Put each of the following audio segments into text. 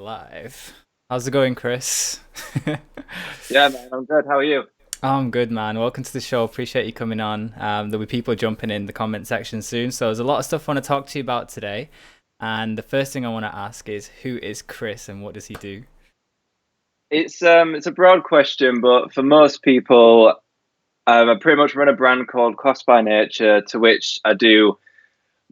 Live. How's it going, Chris? Yeah, man, I'm good. How are you? I'm good, man. Welcome to the show. Appreciate you coming on. There'll be people jumping in the comment section soon. So there's a lot of stuff I want to talk to you about today. And the first thing I want to ask is, who is Chris and what does he do? It's a broad question, but for most people, I pretty much run a brand called Calssbynature, to which I do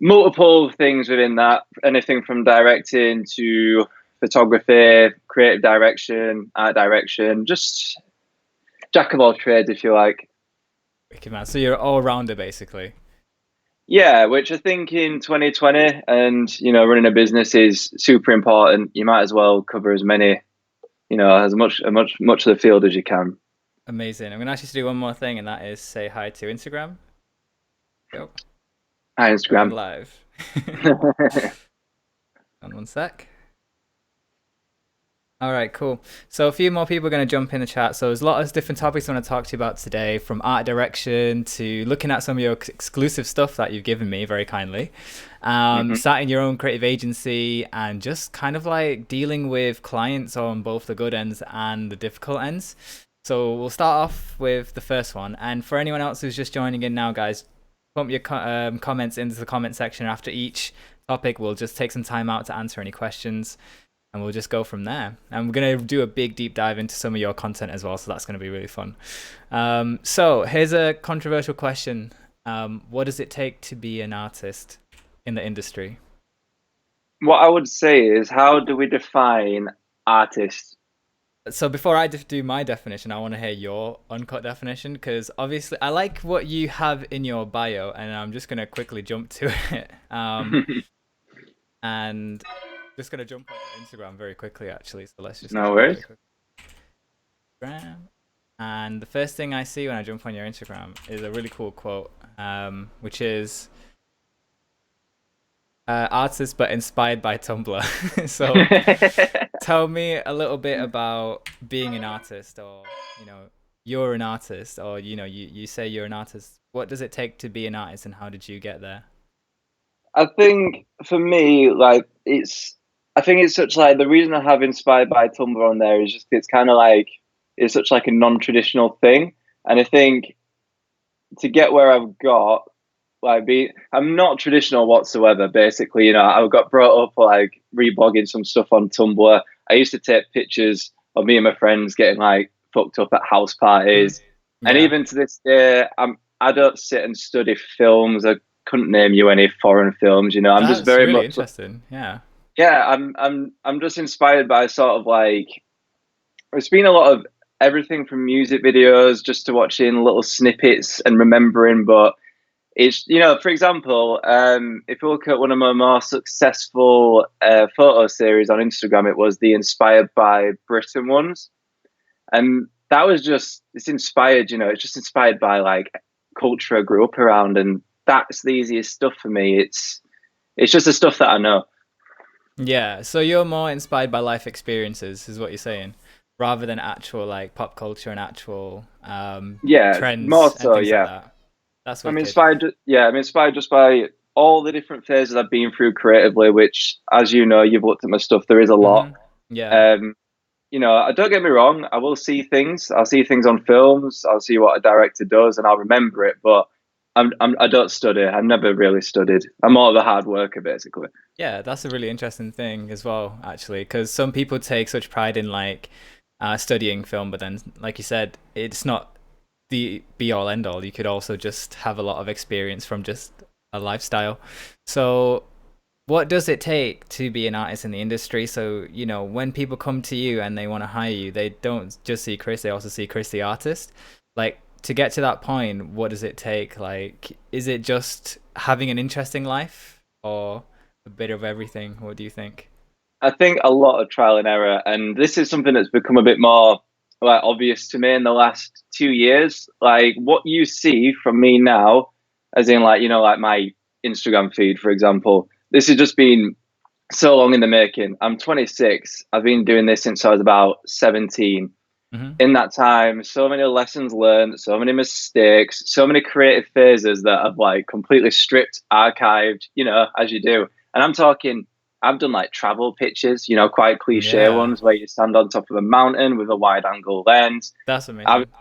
multiple things within that. Anything from directing to photography, creative direction, art direction, just jack of all trades, if you like. Wicked, man. So you're an all-rounder, basically. Yeah, which I think in 2020 and, running a business is super important. You might as well cover as many, as much of the field as you can. Amazing. I'm going to ask you to do one more thing, and that is say hi to Instagram. Go. Hi, Instagram. Live. And one sec. All right, cool. So a few more people are going to jump in the chat. So there's a lot of different topics I want to talk to you about today, from art direction to looking at some of your exclusive stuff that you've given me very kindly, starting your own creative agency, and just kind of like dealing with clients on both the good ends and the difficult ends. So we'll start off with the first one. And for anyone else who's just joining in now, guys, pump your comments into the comment section. After each topic, we'll just take some time out to answer any questions. And we'll just go from there. And we're going to do a big deep dive into some of your content as well. So that's going to be really fun. So here's a controversial question. What does it take to be an artist in the industry? What I would say is, how do we define artist? So before I do my definition, I want to hear your uncut definition, because obviously I like what you have in your bio, and I'm just going to quickly jump to it. And just going to jump on your Instagram very quickly, actually. So let's just... No worries. And the first thing I see when I jump on your Instagram is a really cool quote, which is, artist but inspired by Tumblr. So tell me a little bit about being an artist, or, you're an artist, or, you say you're an artist. What does it take to be an artist, and how did you get there? I think for me, I think it's such like, the reason I have inspired by Tumblr on there is just, it's kind of like, it's such like a non-traditional thing. And I think to get where I've got, I'm not traditional whatsoever, basically. I got brought up like reblogging some stuff on Tumblr. I used to take pictures of me and my friends getting like fucked up at house parties. Yeah. And even to this day, I don't sit and study films. I couldn't name you any foreign films. I'm just That's very really much, interesting. Yeah. yeah. I'm just inspired by sort of like it's been a lot of everything from music videos just to watching little snippets and remembering. But it's for example, if you look at one of my more successful photo series on Instagram, it was the Inspired by Britain ones, and that was just it's inspired. It's just inspired by like culture I grew up around, and that's the easiest stuff for me. It's just the stuff that I know. Yeah. So you're more inspired by life experiences, is what you're saying, rather than actual like pop culture and actual Yeah, more trends and so. things like Yeah, that. That's I'm wicked. inspired. Yeah, I'm inspired just by all the different phases I've been through creatively. Which, as you know, you've looked at my stuff. There is a lot. Yeah. Um, don't get me wrong. I will see things. I'll see things on films. I'll see what a director does, and I'll remember it. But I don't study. I've never really studied. I'm more of a hard worker, basically. Yeah, that's a really interesting thing as well, actually, because some people take such pride in like studying film, but then, like you said, it's not the be all end all. You could also just have a lot of experience from just a lifestyle. So, what does it take to be an artist in the industry? So, when people come to you and they want to hire you, they don't just see Chris, they also see Chris the artist. Like, to get to that point, what does it take? Like, is it just having an interesting life or a bit of everything? What do you think? I think a lot of trial and error, and this is something that's become a bit more like obvious to me in the last 2 years. Like what you see from me now, as in like like my Instagram feed, for example. This has just been so long in the making. I'm 26. I've been doing this since I was about 17. Hmm. In that time, so many lessons learned, so many mistakes, so many creative phases that I've like completely stripped, archived, as you do. And I'm talking, I've done like travel pictures, quite cliche Yeah, ones where you stand on top of a mountain with a wide angle lens. that's I've amazing.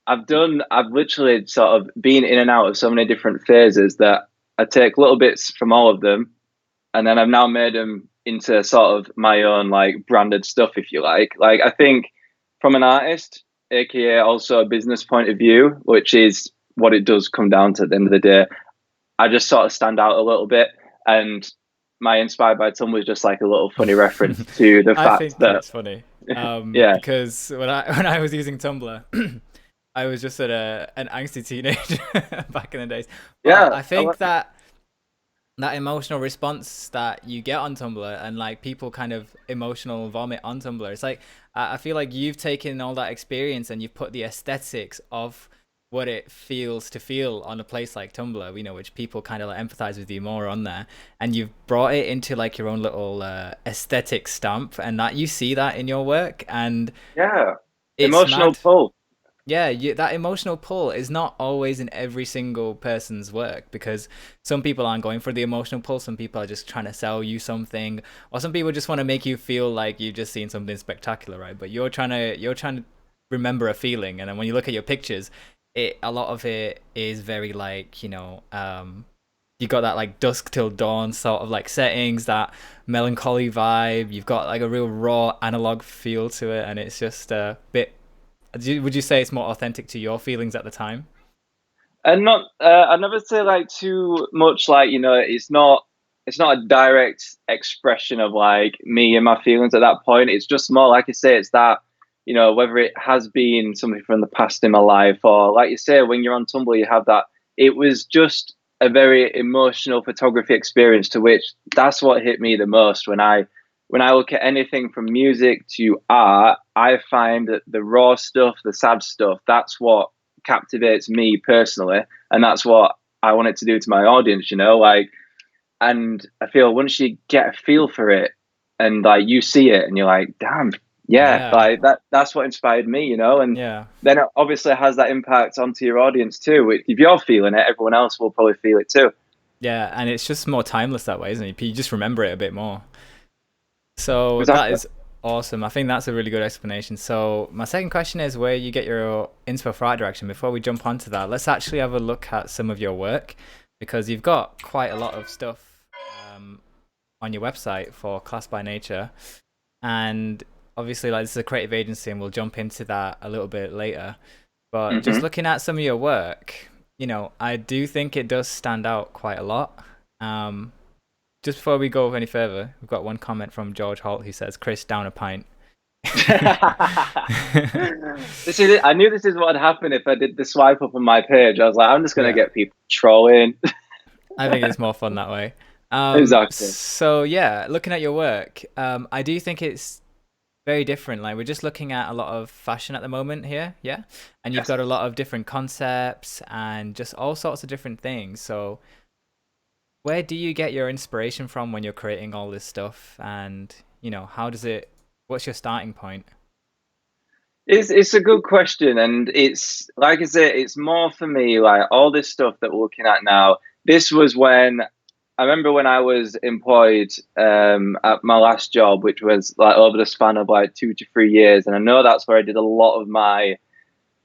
I've literally sort of been in and out of so many different phases that I take little bits from all of them, and then I've now made them into sort of my own like branded stuff, if you like. Like I think from an artist, aka also a business point of view, which is what it does come down to at the end of the day, I just sort of stand out a little bit. And my Inspired by Tum was just like a little funny reference to the I fact think that it's funny. yeah, Because when I when I was using Tumblr, I was just an angsty teenager back in the days. But yeah, I think that emotional response that you get on Tumblr and like people kind of emotional vomit on Tumblr. It's like I feel like you've taken all that experience and you've put the aesthetics of what it feels to feel on a place like Tumblr, which people kind of like empathize with you more on there, and you've brought it into like your own little aesthetic stamp, and that you see that in your work, and yeah, it's emotional mad. pull. Yeah, that emotional pull is not always in every single person's work because some people aren't going for the emotional pull. Some people are just trying to sell you something, or some people just want to make you feel like you've just seen something spectacular, right? But you're trying to remember a feeling, and then when you look at your pictures, a lot of it is very like you got that like dusk till dawn sort of like settings, that melancholy vibe. You've got like a real raw analog feel to it, and it's just a bit. Would you say it's more authentic to your feelings at the time? And not I never say like too much like it's not a direct expression of like me and my feelings at that point. It's just more like I say, it's that whether it has been something from the past in my life, or like you say, when you're on Tumblr you have that. It was just a very emotional photography experience, to which that's what hit me the most. When I look at anything from music to art, I find that the raw stuff, the sad stuff, that's what captivates me personally, and that's what I want it to do to my audience. Like, and I feel once you get a feel for it, and like you see it, and you're like, damn, yeah, Yeah, like that's what inspired me. And yeah, then it obviously has that impact onto your audience too. If you're feeling it, everyone else will probably feel it too. yeah, and it's just more timeless that way, isn't it? You just remember it a bit more. So that Exactly. is awesome. I think that's a really good explanation. So my second question is where you get your inspo for art direction. Before we jump onto that, let's actually have a look at some of your work because you've got quite a lot of stuff on your website for Calssbynature, and obviously like this is a creative agency, and we'll jump into that a little bit later. But just Hmm. looking at some of your work, I do think it does stand out quite a lot. Um, just before we go any further, we've got one comment from George Holt who says, "Chris, down a pint." I knew this is what would happen if I did the swipe up on my page. I was like, I'm just gonna Yeah, get people trolling. I think it's more fun that way. Exactly. So yeah, looking at your work, I do think it's very different. Like we're just looking at a lot of fashion at the moment here, yeah, and you've Yes. got a lot of different concepts and just all sorts of different things. So where do you get your inspiration from when you're creating all this stuff? And how does it? What's your starting point? It's a good question, and it's like I said, it's more for me like all this stuff that we're looking at now. This was when I remember when I was employed at my last job, which was like over the span of like 2 to 3 years, and I know that's where I did a lot of my.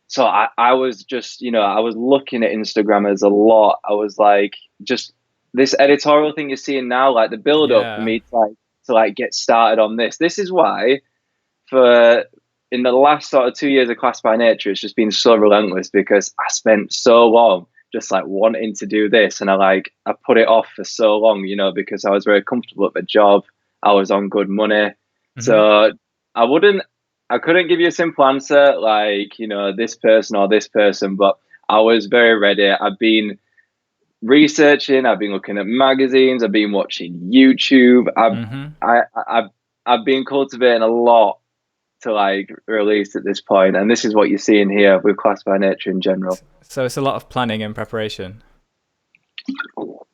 So I was just I was looking at Instagrammers a lot. I was like just this editorial thing you're seeing now, like the build up for Yeah. me to get started on this. This is why for in the last sort of 2 years of Calssbynature, it's just been so relentless because I spent so long just like wanting to do this, and I put it off for so long, because I was very comfortable at the job. I was on good money, Hmm. so I wouldn't, I couldn't give you a simple answer like this person or this person, but I was very ready. I've been researching, I've been looking at magazines, I've been watching YouTube. Hmm. I've been cultivating a lot to release at this point, and this is what you're seeing here with Calssbynature in general. So it's a lot of planning and preparation.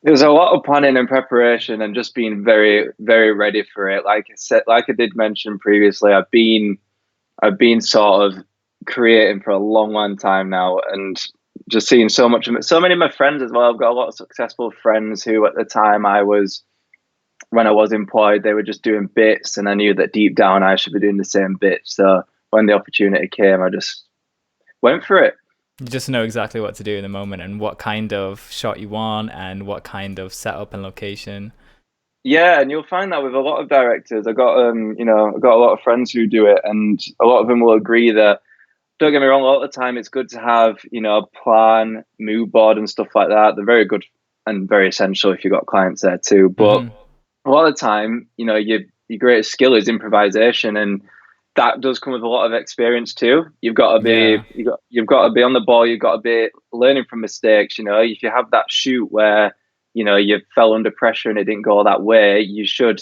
There's a lot of planning and preparation, and just being very, very ready for it. Like I said, like I did mention previously, I've been sort of creating for a long, long time now, and just seeing so many of my friends as well. I've got a lot of successful friends who, at the time when I was employed, they were just doing bits, and I knew that deep down I should be doing the same bits. So when the opportunity came, I just went for it. You just know exactly what to do in the moment and what kind of shot you want and what kind of setup and location. Yeah, and you'll find that with a lot of directors. I got a lot of friends who do it, and a lot of them will agree that, don't get me wrong, a lot of the time it's good to have, a plan, mood board and stuff like that. They're very good and very essential if you've got clients there too. But Hmm. a lot of the time, your greatest skill is improvisation, and that does come with a lot of experience too. Yeah. You've got to be on the ball. You've got to be learning from mistakes. If you have that shoot where you fell under pressure and it didn't go that way, you should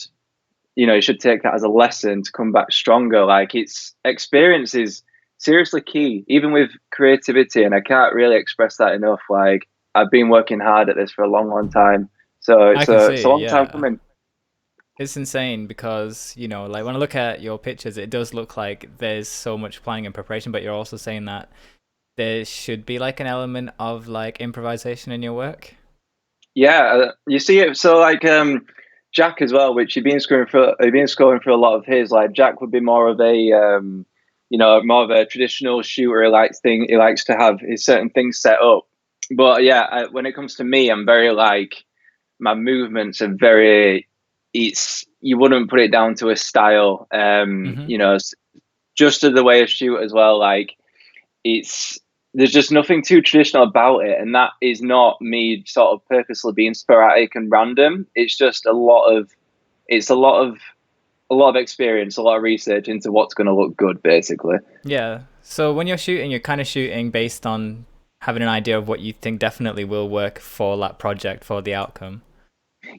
take that as a lesson to come back stronger. Like, it's experience is seriously key, even with creativity, and I can't really express that enough. Like, I've been working hard at this for a long, long time, so I it's can a see, long time yeah. coming. It's insane because, like when I look at your pictures, it does look like there's so much planning and preparation, but you're also saying that there should be like an element of like improvisation in your work. Yeah, you see it. So Jack as well, which you've been scrolling for a lot of his. Like, Jack would be more of a more of a traditional shooter. He likes to have his certain things set up. But yeah, when it comes to me, I'm very my movements are very. It's You wouldn't put it down to a style. Hmm. Just as the way I shoot as well. Like, it's there's just nothing too traditional about it, and that is not me sort of purposely being sporadic and random. It's just it's a lot of experience, a lot of research into what's going to look good, basically. Yeah. So when you're shooting, you're kind of shooting based on having an idea of what you think definitely will work for that project, for the outcome.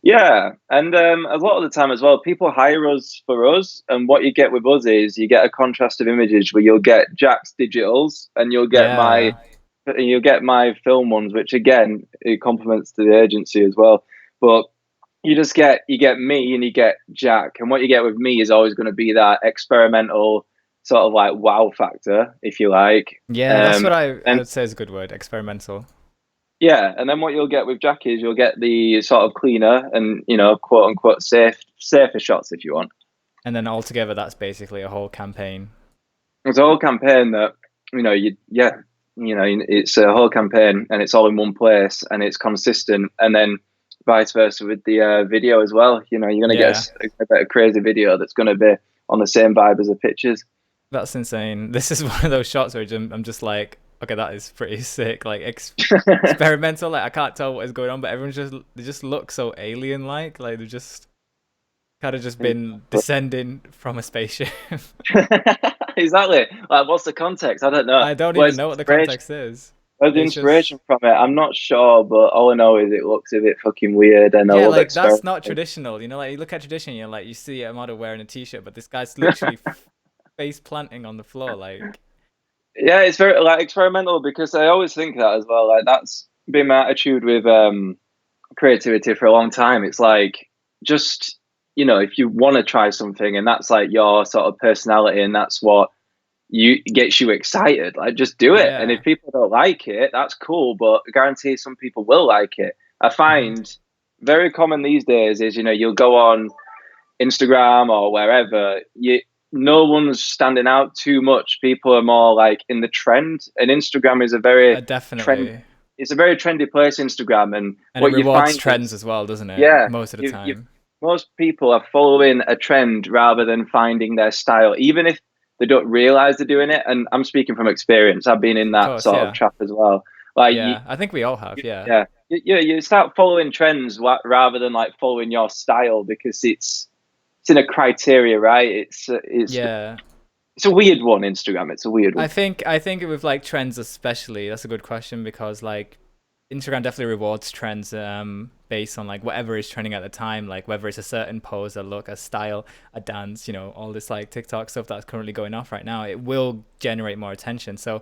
Yeah, and a lot of the time as well, people hire us for us, and what you get with us is you get a contrast of images where you'll get Jack's digitals and Yeah. you'll get my film ones, which again it complements to the agency as well. But you get me and you get Jack, and what you get with me is always going to be that experimental sort of like wow factor, if you like. Yeah, that's Um, what I and would say is a good word, experimental. yeah, and then what you'll get with Jack is you'll get the sort of cleaner and quote unquote safer shots, if you want. And then altogether, that's basically a whole campaign. It's a whole campaign that it's a whole campaign, and it's all in one place, and it's consistent, and then vice versa with the video as well. You're gonna get Yeah, a crazy video that's gonna be on the same vibe as the pictures. that's insane. This is one of those shots where I'm just like, okay, that is pretty sick. Like experimental. Like I can't tell what is going on, but everyone's just they just look so alien like they've just kind of just been descending from a spaceship. Exactly. Like, what's the context? I don't know. I don't even Where's know the what the inspiration? context is. Where's the It's just inspiration from it? I'm not sure, but all I know is it looks a bit fucking weird, and I yeah, love like that's not experimenting. traditional. You know, like you look at tradition, you're like you see a model wearing a t-shirt, but this guy's literally face planting on the floor. Like Yeah, it's very like experimental because I always think that as well. Like that's been my attitude with creativity for a long time. It's like just if you want to try something and that's like your sort of personality and that's what you gets you excited, like just do it. And yeah. if people don't like it, that's cool, but I guarantee some people will like it. I Hmm. find very common these days is you'll go on Instagram or wherever, no one's standing out too much. People are more like in the trend, and Instagram is a very trend. Definitely. It's a very trendy place, Instagram, and And it what you rewards find trends is, as well, doesn't it? yeah, Most of the you time. most people are following a trend rather than finding their style, even if they don't realize they're doing it. And I'm speaking from experience. I've been in Of that course, sort of yeah. trap as well. Like Yeah. I think we all have, yeah. yeah, you start following trends rather than like following your style because it's in a criteria, right? Yeah. It's a weird one. Instagram. It's a weird one. I think with like trends especially, that's a good question because like Instagram definitely rewards trends based on like whatever is trending at the time, like whether it's a certain pose, a look, a style, a dance, all this like TikTok stuff that's currently going off right now, it will generate more attention. So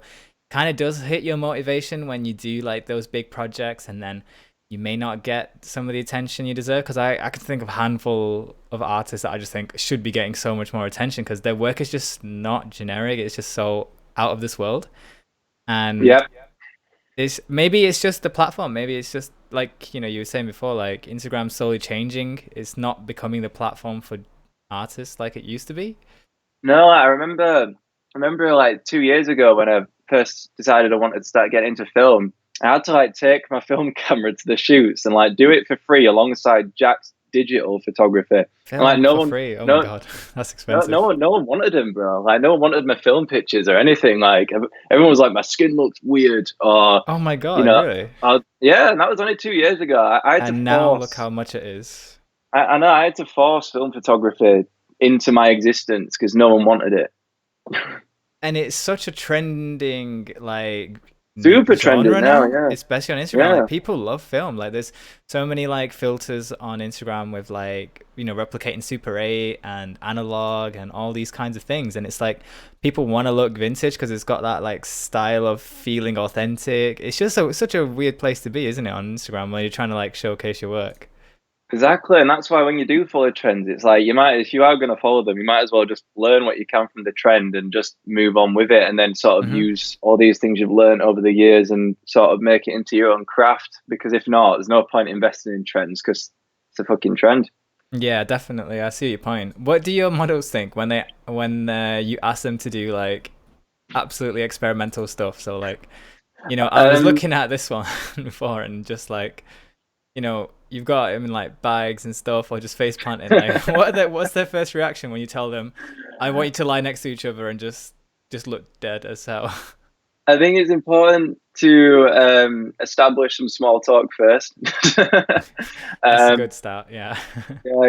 kind of does hit your motivation when you do like those big projects and then you may not get some of the attention you deserve because I can think of a handful of artists that I just think should be getting so much more attention because their work is just not generic. It's just so out of this world. And Yeah. maybe it's just the platform. Maybe it's just like you were saying before, like Instagram's slowly changing. It's not becoming the platform for artists like it used to be. No, I remember. I remember like 2 years ago when I first decided I wanted to start getting into film. I had to like take my film camera to the shoots and like do it for free alongside Jack's digital photography. And like Film for free. Oh my no, god, that's no, expensive. no one wanted them, bro. Like no one wanted my film pictures or anything. Like everyone was like, my skin looks weird, or Oh my you god, know, really? yeah. And that was only 2 years ago. I had to And now look force. how much it is. I know I had to force film photography into my existence because no one wanted it. And it's such a trending like Super trending genre now, now, yeah, especially on Instagram. yeah. Like people love film. Like there's so many like filters on Instagram with like replicating Super 8 and analog and all these kinds of things. And it's like people want to look vintage because it's got that like style of feeling authentic. It's just such a weird place to be, isn't it, on Instagram when you're trying to like showcase your work. Exactly, and that's why when you do follow trends, it's like if you are going to follow them, you might as well just learn what you can from the trend and just move on with it, and then sort of Hmm. use all these things you've learned over the years and sort of make it into your own craft. Because if not, there's no point investing in trends because it's a fucking trend. Yeah, definitely. I see your point. What do your models think when you ask them to do like absolutely experimental stuff? So like, I was Um, looking at this one before and just like, you've got him in like bags and stuff or just face planting. Like, what's their first reaction when you tell them, I want you to lie next to each other and just look dead as hell? I think it's important to establish some small talk first. That's a um, good start. Yeah. yeah,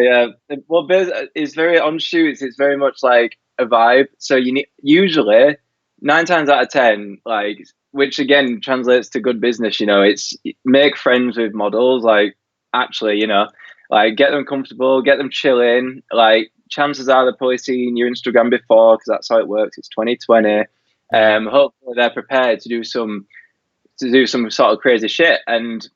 yeah. Well, it's very on shoots. It's very much like a vibe. So you need usually 9 times out of 10, like which again translates to good business. It's make friends with models. Like actually, like get them comfortable, get them chilling. Like chances are they've probably seen your Instagram before because that's how it works. It's 2020. Yeah. Hopefully they're prepared to do some sort of crazy shit and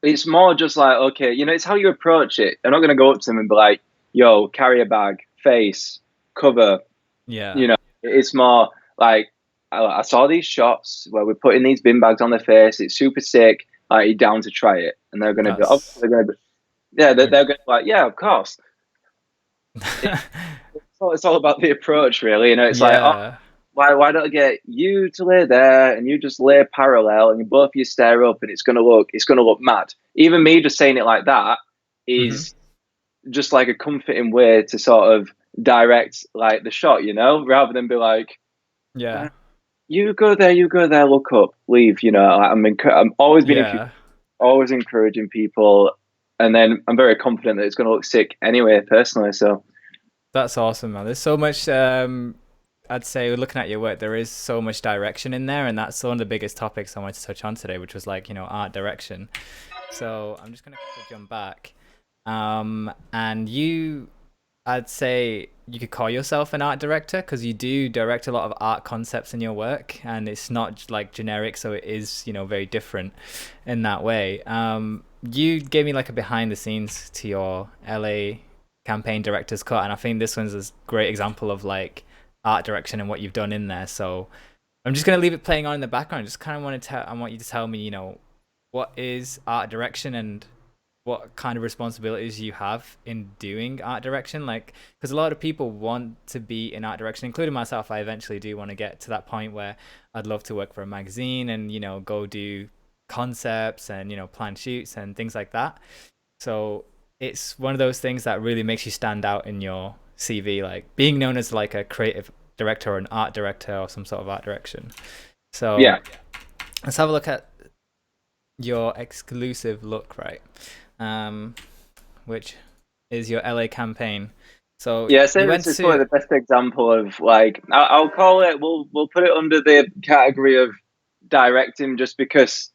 it's more just like, okay, it's how you approach it. I'm not going to go up to them and be like, yo, carry a bag, face, cover. Yeah. It's more like, I saw these shots where we're putting these bin bags on their face. It's super sick. Are you down to try it? And they're going to be, obviously, That's they're going to be, yeah, they're like, going to be like, yeah, of course. It's all about the approach, really. It's like, oh, yeah. why don't I get you to lay there and you just lay parallel and you both of you stare up and it's gonna look mad. Even me just saying it like that Hmm. is just like a comforting way to sort of direct like the shot, rather than be like, Yeah. you go there, look up, leave. I'm always being Yeah. always encouraging people, and then I'm very confident that it's going to look sick anyway, personally. So That's awesome, man. There's so much. I'd say looking at your work, there is so much direction in there, and that's one of the biggest topics I wanted to touch on today, which was like art direction. So I'm just gonna quickly jump back. And you, I'd say you could call yourself an art director because you do direct a lot of art concepts in your work, and it's not like generic, so it is very different in that way. You gave me like a behind the scenes to your LA campaign director's cut, and I think this one's a great example of like art direction and what you've done in there. So I'm just gonna leave it playing on in the background. Just kind of I want you to tell me, what is art direction and what kind of responsibilities you have in doing art direction. Like, because a lot of people want to be in art direction, including myself. I eventually do want to get to that point where I'd love to work for a magazine and go do concepts and plan shoots and things like that. So it's one of those things that really makes you stand out in your CV, like being known as like a creative director or an art director or some sort of art direction. So yeah, let's have a look at your exclusive look, right? Which is your LA campaign. So yeah. you So went this is to probably the best example of like I'll call it. We'll put it under the category of directing, just because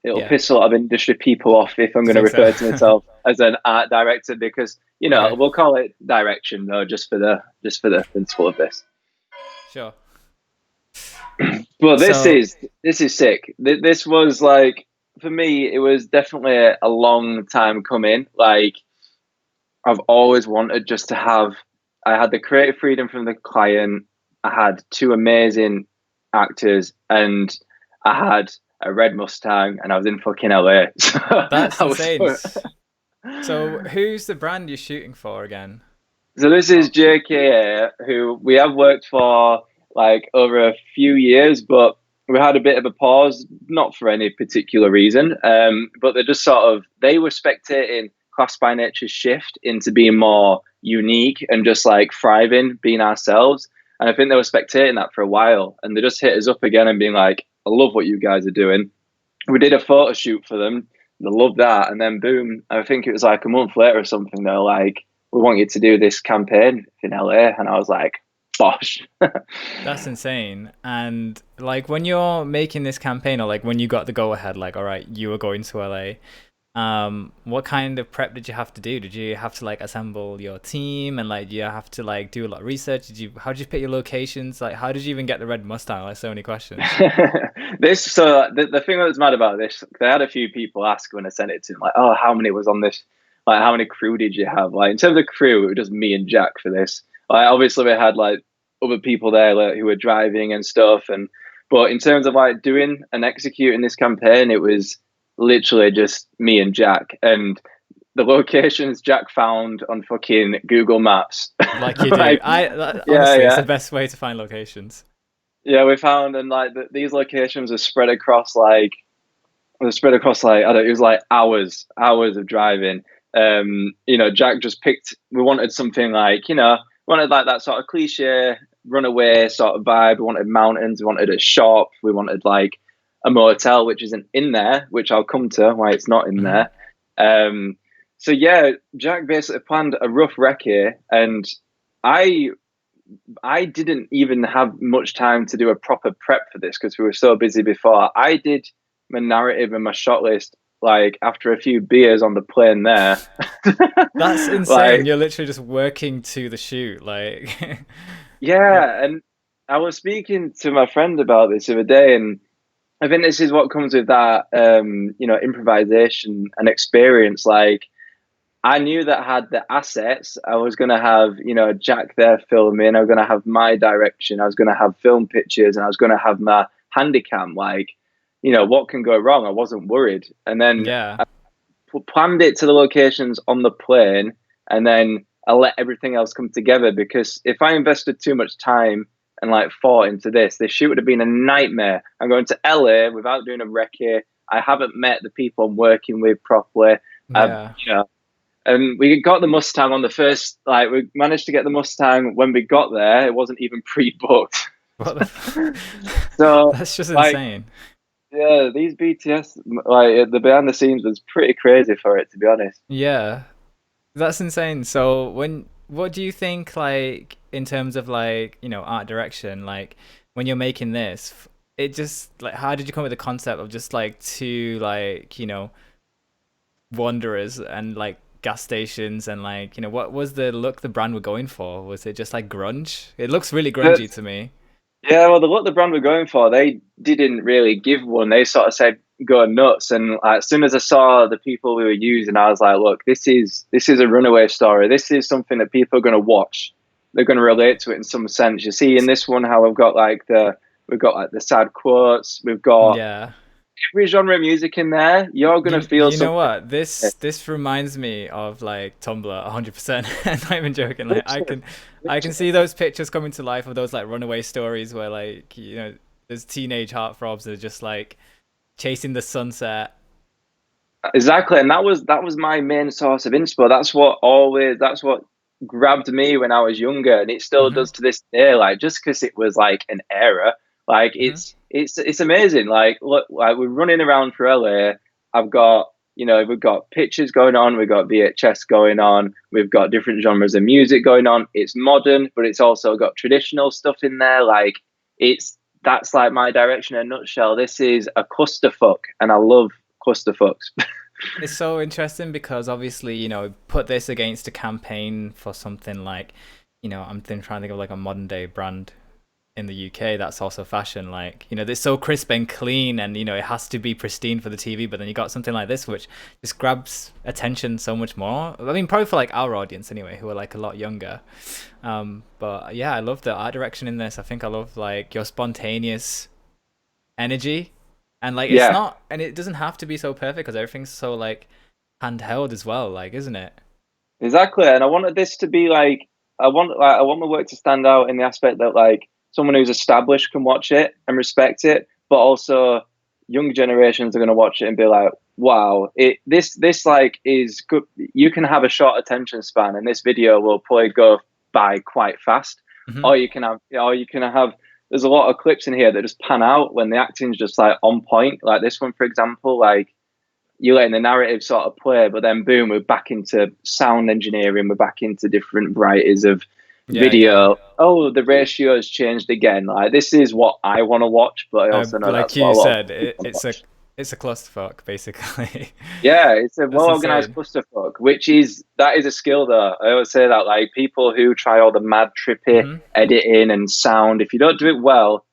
it'll yeah, piss a lot of industry people off if I'm you going to think so? refer to myself as an art director, because Okay, we'll call it direction though, just for the principle of this. sure. Well, So this is sick. This was like, for me, it was definitely a long time coming. Like, I've always wanted just to have. I had the creative freedom from the client. I had two amazing actors, and I had a red Mustang, and I was in fucking LA. So that's I was. insane. So who's the brand you're shooting for again? So this is Oh, JKA, who we have worked for like over a few years, but we had a bit of a pause, not for any particular reason. But they just sort of they were spectating Calssbynature's shift into being more unique and just like thriving, being ourselves. And I think they were spectating that for a while, and they just hit us up again and being like, "I love what you guys are doing." We did a photo shoot for them. They loved that, and then boom! I think it was like a month later or something. They're like, "We want you to do this campaign in LA," and I was like, "Bosh!" that's insane. And like when you're making this campaign or like when you got the go ahead, like all right, you were going to LA. What kind of prep did you have to do? Did you have to like assemble your team and like you have to like do a lot of research? How did you pick your locations? Like how did you even get the red Mustang? Like so many questions. The thing that's mad about this, they had a few people ask when I sent it to them, like, "Oh, how many was on this? Like, how many crew did you have?" Like, in terms of crew, it was just me and Jack for this. Like, obviously, we had like other people there like, who were driving and stuff, and but in terms of like doing and executing this campaign, it was literally just me and Jack, and the locations Jack found on fucking Google Maps. Like you do. Like, yeah, Honestly, it's the yeah. best way to find locations. Yeah, we found, and like these locations are spread across like I don't. It was like hours of driving. Jack just picked. We wanted something like wanted like that sort of cliche runaway sort of vibe. We wanted mountains. We wanted a shop. We wanted like a motel, which isn't in there, which I'll come to why it's not in Hmm. there. Um, so yeah, Jack basically planned a rough recce, and I I didn't even have much time to do a proper prep for this because we were so busy before. I did my narrative and my shot list like after a few beers on the plane there. That's insane. Like, You're literally just working to the shoot. Like, yeah, yeah, and I was speaking to my friend about this the other day, and I think this is what comes with that improvisation and experience. Like, I knew that I had the assets. I was going to have, Jack there filming. I was going to have my direction. I was going to have film pictures, and I was going to have my handycam. Like, what can go wrong? I wasn't worried. And then yeah, I planned it to the locations on the plane, and then I let everything else come together. Because if I invested too much time and like thought into this shoot would have been a nightmare. I'm going to LA without doing a recce. I haven't met the people I'm working with properly. I've, yeah. and we got the Mustang on the first, like, we managed to get the Mustang when we got there. It wasn't even pre booked. What the So That's just like, insane. yeah, these BTS, like the behind the scenes was pretty crazy for it, to be honest. Yeah, that's insane. So what do you think, like, in terms of, like, art direction, like, when you're making this, it just, like, how did you come up with the concept of just like two, like, wanderers and like gas stations, and like, what was the look the brand were going for? Was it just like grunge? It looks really But grungy to me. yeah, well, the what the brand were going for, they didn't really give one. They sort of said go nuts, and like, as soon as I saw the people we were using, I was like, look, this is a runaway story. This is something that people are going to watch. They're going to relate to it in some sense. You see, in this one, how we've got like the sad quotes. We've got Yeah. every genre of music in there. You're going to feel You know something. what? This reminds me of like Tumblr 100%. I'm not even joking. Like, Literally, I can literally. see those pictures coming to life of those like runaway stories where, like, there's teenage heartthrobs that are just like chasing the sunset. Exactly, and that was my main source of inspo. That's what grabbed me when I was younger, and it still Hmm. does to this day. Like, just because it was like an era, like Hmm. it's amazing. Like, look, like we're running around for LA. I've got we've got pictures going on, we've got VHS going on, we've got different genres of music going on. It's modern, but it's also got traditional stuff in there. Like, it's that's like my direction in a nutshell. This is a clusterfuck, and I love clusterfucks. It's so interesting because obviously, put this against a campaign for something like, trying to think of like a modern day brand in the UK that's also fashion, like, they're so crisp and clean, and it has to be pristine for the TV, but then you got something like this which just grabs attention so much more. I mean, probably for like our audience anyway, who are like a lot younger. But yeah, I love the art direction in this. I think I love like your spontaneous energy, and like it's Yeah, not, and it doesn't have to be so perfect because everything's so like handheld as well, like, isn't it? exactly. And I wanted this to be like I want my work to stand out in the aspect that like someone who's established can watch it and respect it, but also young generations are going to watch it and be like, wow, this like is good. You can have a short attention span, and this video will probably go by quite fast. Hmm. Or you can have. There's a lot of clips in here that just pan out when the acting's just like on point. Like this one, for example, like you're letting the narrative sort of play, but then boom, we're back into sound engineering, we're back into different varieties of Yeah, yeah. video. Oh, the ratio has changed again. Like this is what I want to watch, but I also know Like that's what you a lot of said, people want to watch. it's a clusterfuck basically. Yeah, it's a That's well organized insane. clusterfuck, which is that is a skill though. I always say that like people who try all the mad trippy Hmm. editing and sound, if you don't do it well,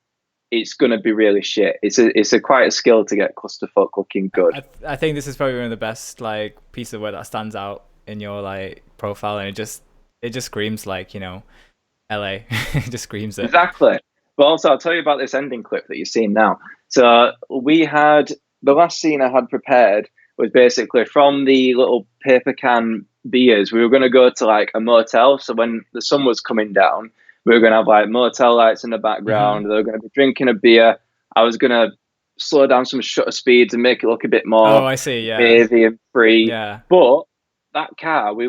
it's gonna be really shit. It's a quite a skill to get clusterfuck looking good. I think this is probably one of the best like piece of work that stands out in your like profile, and it just screams like, LA. It just screams it. Exactly. But also, I'll tell you about this ending clip that you're seeing now. So we had the last scene I had prepared was basically from the little paper can beers. We were going to go to like a motel. So when the sun was coming down, we were going to have like motel lights in the Hmm. background. They were going to be drinking a beer. I was going to slow down some shutter speeds and make it look a bit Oh, more I see. Yeah. wavy and free. Yeah. But that car, we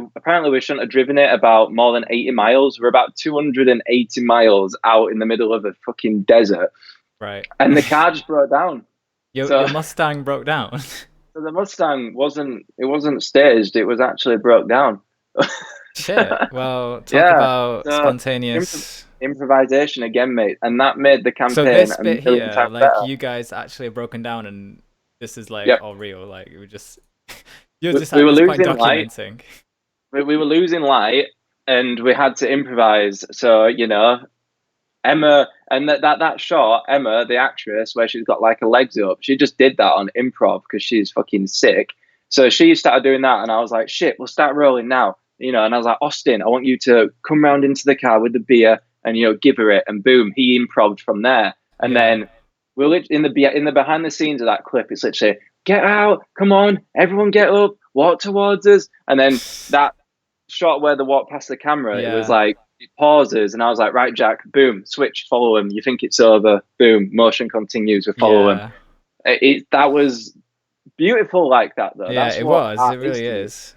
shouldn't have driven it about more than 80 miles. We're about 280 miles out in the middle of a fucking desert, Right. and the car just broke down. So, Your Mustang broke down. so the Mustang wasn't staged; it was actually broke down. Shit. Well, talk Yeah, about so spontaneous. improvisation again, mate, and that made the So campaign this a bit million here, times like, better. you guys actually have broken down, and this is like Yep, all real. Like, it would just you're we, just we at were this point losing light. documenting. We were losing light, and we had to improvise. So Emma, and that shot, Emma, the actress, where she's got like her legs up, she just did that on improv because she's fucking sick. So she started doing that, and I was like, shit, we'll start rolling now. And I was like, Austin, I want you to come round into the car with the beer and give her it, and boom, he improved from there. And Yeah. then we're in the behind the scenes of that clip. It's literally, get out, come on, everyone, get up, walk towards us, and then that shot where they walk past the camera, it was Yeah. like it pauses, and I was like, right, Jack, boom, switch, follow him. You think it's over, boom, motion continues, we follow him. Yeah. That was beautiful like that though. Yeah, That's it what was. It art is really to me. is.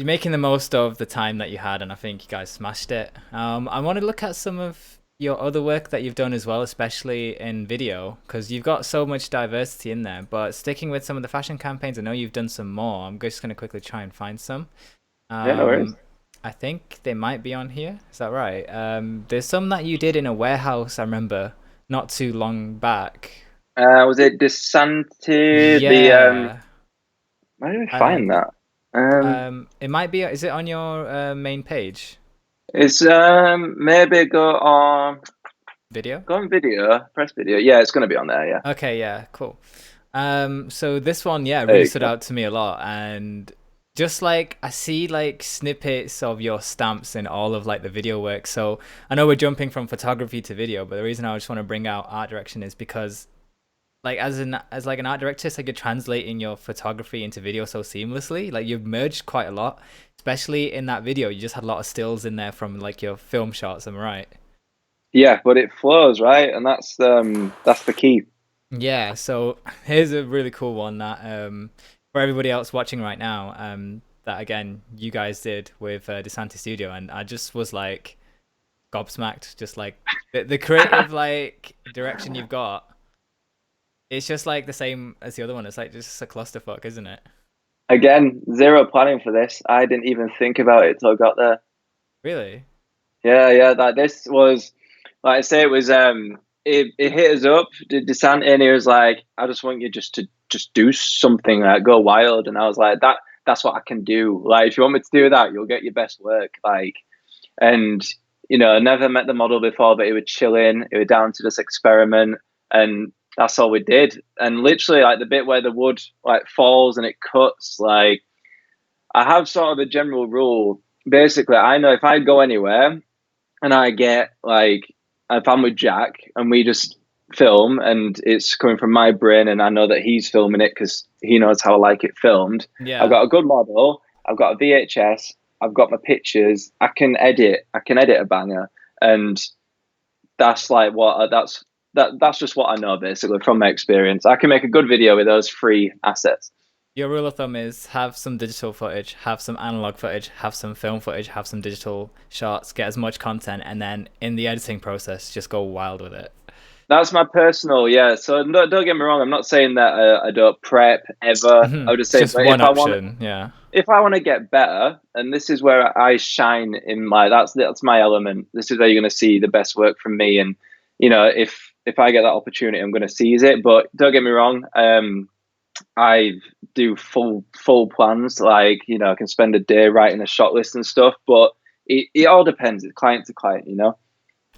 Making the most of the time that you had, and I think you guys smashed it. I want to look at some of your other work that you've done as well, especially in video, because you've got so much diversity in there. But sticking with some of the fashion campaigns, I know you've done some more. I'm just going to quickly try and find some. Yeah, no worries. I think they might be on here. Is that right? There's some that you did in a warehouse, I remember, not too long back. Was it DeSanti? Yeah. Where did I Uh, find that? Um, it might be. Is it on your main page? it's maybe Video? go on video, press video. Yeah, it's gonna be on there. Yeah, Okay, yeah, cool. So this one, yeah, there really you stood go. out to me a lot, and just like I see like snippets of your stamps in all of like the video work. So I know we're jumping from photography to video, but the reason I just want to bring out art direction is because like as like an art director, it's like you're translating your photography into video so seamlessly. Like you've merged quite a lot, especially in that video. You just had a lot of stills in there from like your film shots. Am I right? Yeah, but it flows right, and that's the key. Yeah, so here's a really cool one that for everybody else watching right now, that again you guys did with DeSanti Studio, and I just was like gobsmacked, just like the creative like direction you've got. It's just like the same as the other one. It's like just a clusterfuck, isn't it? Again, zero planning for this. I didn't even think about it till I got there. Really? Yeah, yeah. That this was, like I say, it was it hit us up. DeSanti, and he was like, "I just want you just do something, like go wild." And I was like, That's what I can do. Like, if you want me to do that, you'll get your best work. Like, and I never met the model before, but he would chill in. He would down to this experiment, and that's all we did. And literally, like the bit where the wood like falls and it cuts, like I have sort of a general rule. Basically, I know if I go anywhere and I get like if I'm with Jack and we just film and it's coming from my brain and I know that he's filming it because he knows how I like it filmed. I've Yeah. got a good model. I've got a VHS. I've got my pictures. I can edit. I can edit a banger, and that's like that's just what I know basically from my experience. I can make a good video with those free assets. Your rule of thumb is have some digital footage, have some analog footage, have some film footage, have some digital shots, get as much content, and then in the editing process, just go wild with it. That's my personal, yeah. So don't get me wrong. I'm not saying that I don't prep ever. I would just It's say, just but one option, yeah. if I want to get better, and this is where I shine in my that's my element. This is where you're going to see the best work from me. And if I get that opportunity, I'm going to seize it. But don't get me wrong. I do full plans. Like I can spend a day writing a shot list and stuff. But it all depends. It's client to client.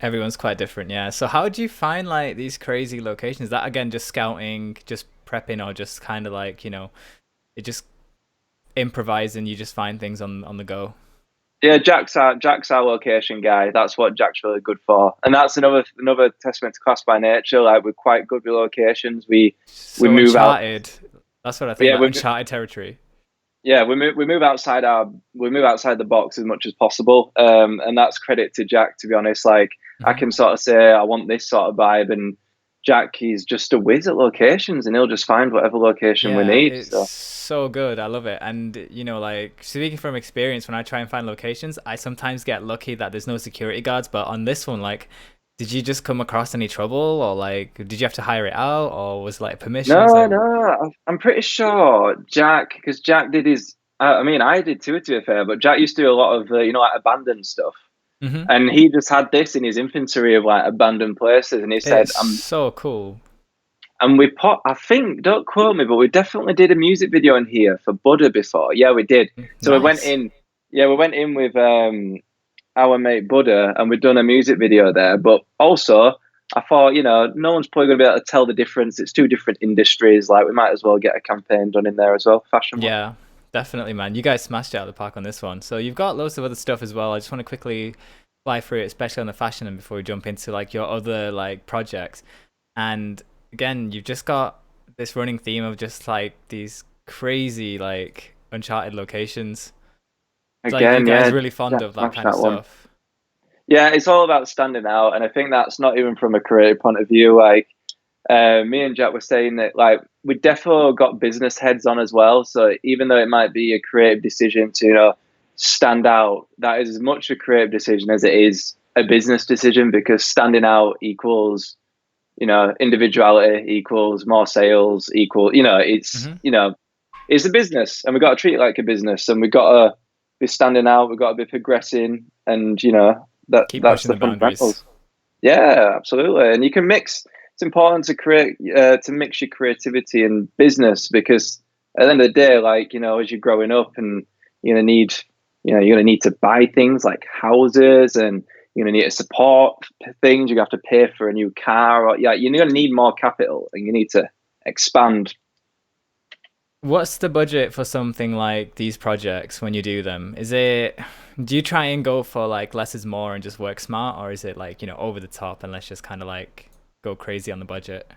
Everyone's quite different, yeah. So how do you find like these crazy locations? That again, just scouting, just prepping, or just kind of like it just improvising. You just find things on the go. Yeah, Jack's our location guy. That's what Jack's really good for, and that's another testament to Calssbynature. Like we're quite good with locations. We So move out. Uncharted. That's what I think Yeah, about Uncharted territory. we move outside the box as much as possible. And that's credit to Jack. To be honest, like I Hmm. can sort of say I want this sort of vibe, and Jack he's just a whiz at locations, and he'll just find whatever location we Yeah, need. it's So so good. I love it. And like speaking from experience, when I try and find locations, I sometimes get lucky that there's no security guards. But on this one, like, did you just come across any trouble, or like, did you have to hire it out, or was like permissions? no, Like, no, I'm pretty sure Jack, because Jack did his. I mean, I did too, to be fair, but Jack used to do a lot of like abandoned stuff, hmm and he just had this in his inventory of like abandoned places, and he said, it's so cool. and we put, I think, don't quote me, but we definitely did a music video in here for Buddha before. Yeah, we did. So we went Nice. in. Yeah, we went in with our mate Buddha, and we'd done a music video there. But also, I thought, no one's probably going to be able to tell the difference. It's two different industries. Like, we might as well get a campaign done in there as well, fashion one. Yeah, definitely, man. You guys smashed it out of the park on this one. So you've got loads of other stuff as well. I just want to quickly fly through it, especially on the fashion, and before we jump into like your other like projects. And again, you've just got this running theme of just like these crazy like uncharted locations. It's like you Again, guys yeah, really fond Jack of that smashed kind of that one. stuff. Yeah, it's all about standing out, and I think that's not even from a creative point of view. Like, me and Jack were saying that like we definitely got business heads on as well. So even though it might be a creative decision to stand out, that is as much a creative decision as it is a business decision, because standing out equals, individuality equals more sales equal, it's a business, and we've got to treat it like a business, and we've got to be standing out, we've got to be progressing, and Keep that's pushing the the boundaries. fundamentals. Yeah, absolutely. And you can mix. It's important to mix your creativity and business, because at the end of the day, like, as you're growing up, and you're gonna need, you're gonna need to buy things like houses, and you're gonna need to support things. You have to pay for a new car, or you're gonna need more capital, and you need to expand. What's the budget for something like these projects when you do them? Do you try and go for like less is more and just work smart, or is it like, over the top and let's just kind of like go crazy on the budget?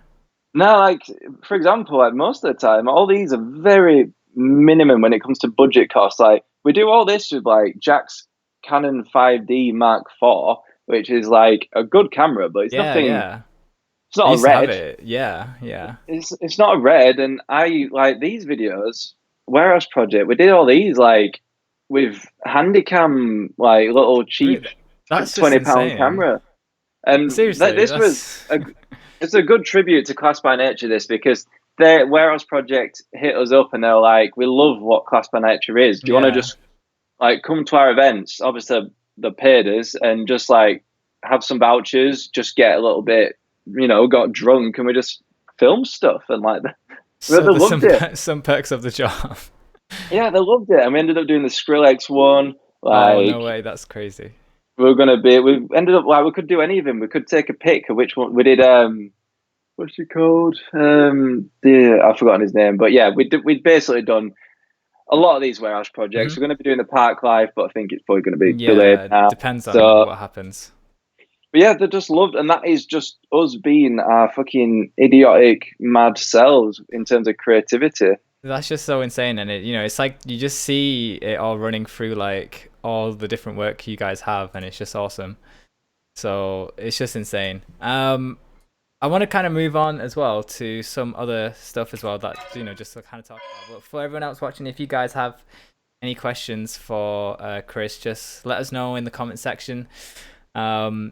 No, like, for example, like most of the time, all these are very minimum when it comes to budget costs. Like, we do all this with like Jack's Canon 5D Mark IV, which is like a good camera, but it's Yeah, nothing. yeah. It's I not a used to have red. it. Yeah, yeah. It's not a red. And I like these videos. Warehouse project. We did all these like with Handycam, like little cheap Really? That's just £20 insane. camera. And Seriously, this was that's it's a good tribute to Class by Nature, this, because their warehouse project hit us up, and they're like, we love what Class by Nature is. Do you want to yeah. just like come to our events? Obviously, they paid us, and just like have some vouchers, just get a little bit, got drunk, and we just film stuff, and like they So there's loved it. some perks of the job. Yeah, they loved it, and we ended up doing the Skrillex one. Oh, no Like, way, that's crazy. we ended up like, we could do any of them. We could take a pick of which one we did. What's he called? I've forgotten his name, but yeah, we'd basically done a lot of these warehouse projects. Hmm. We're going to be doing the park life, but I think it's probably going to be delayed Yeah, now. depends on So, what happens. but yeah, they just loved, and that is just us being our fucking idiotic, mad selves in terms of creativity. That's just so insane, and it's like you just see it all running through like all the different work you guys have, and it's just awesome. So it's just insane. I want to kind of move on as well to some other stuff as well that just to kind of talk about. But for everyone else watching, if you guys have any questions for Chris, just let us know in the comment section. Um,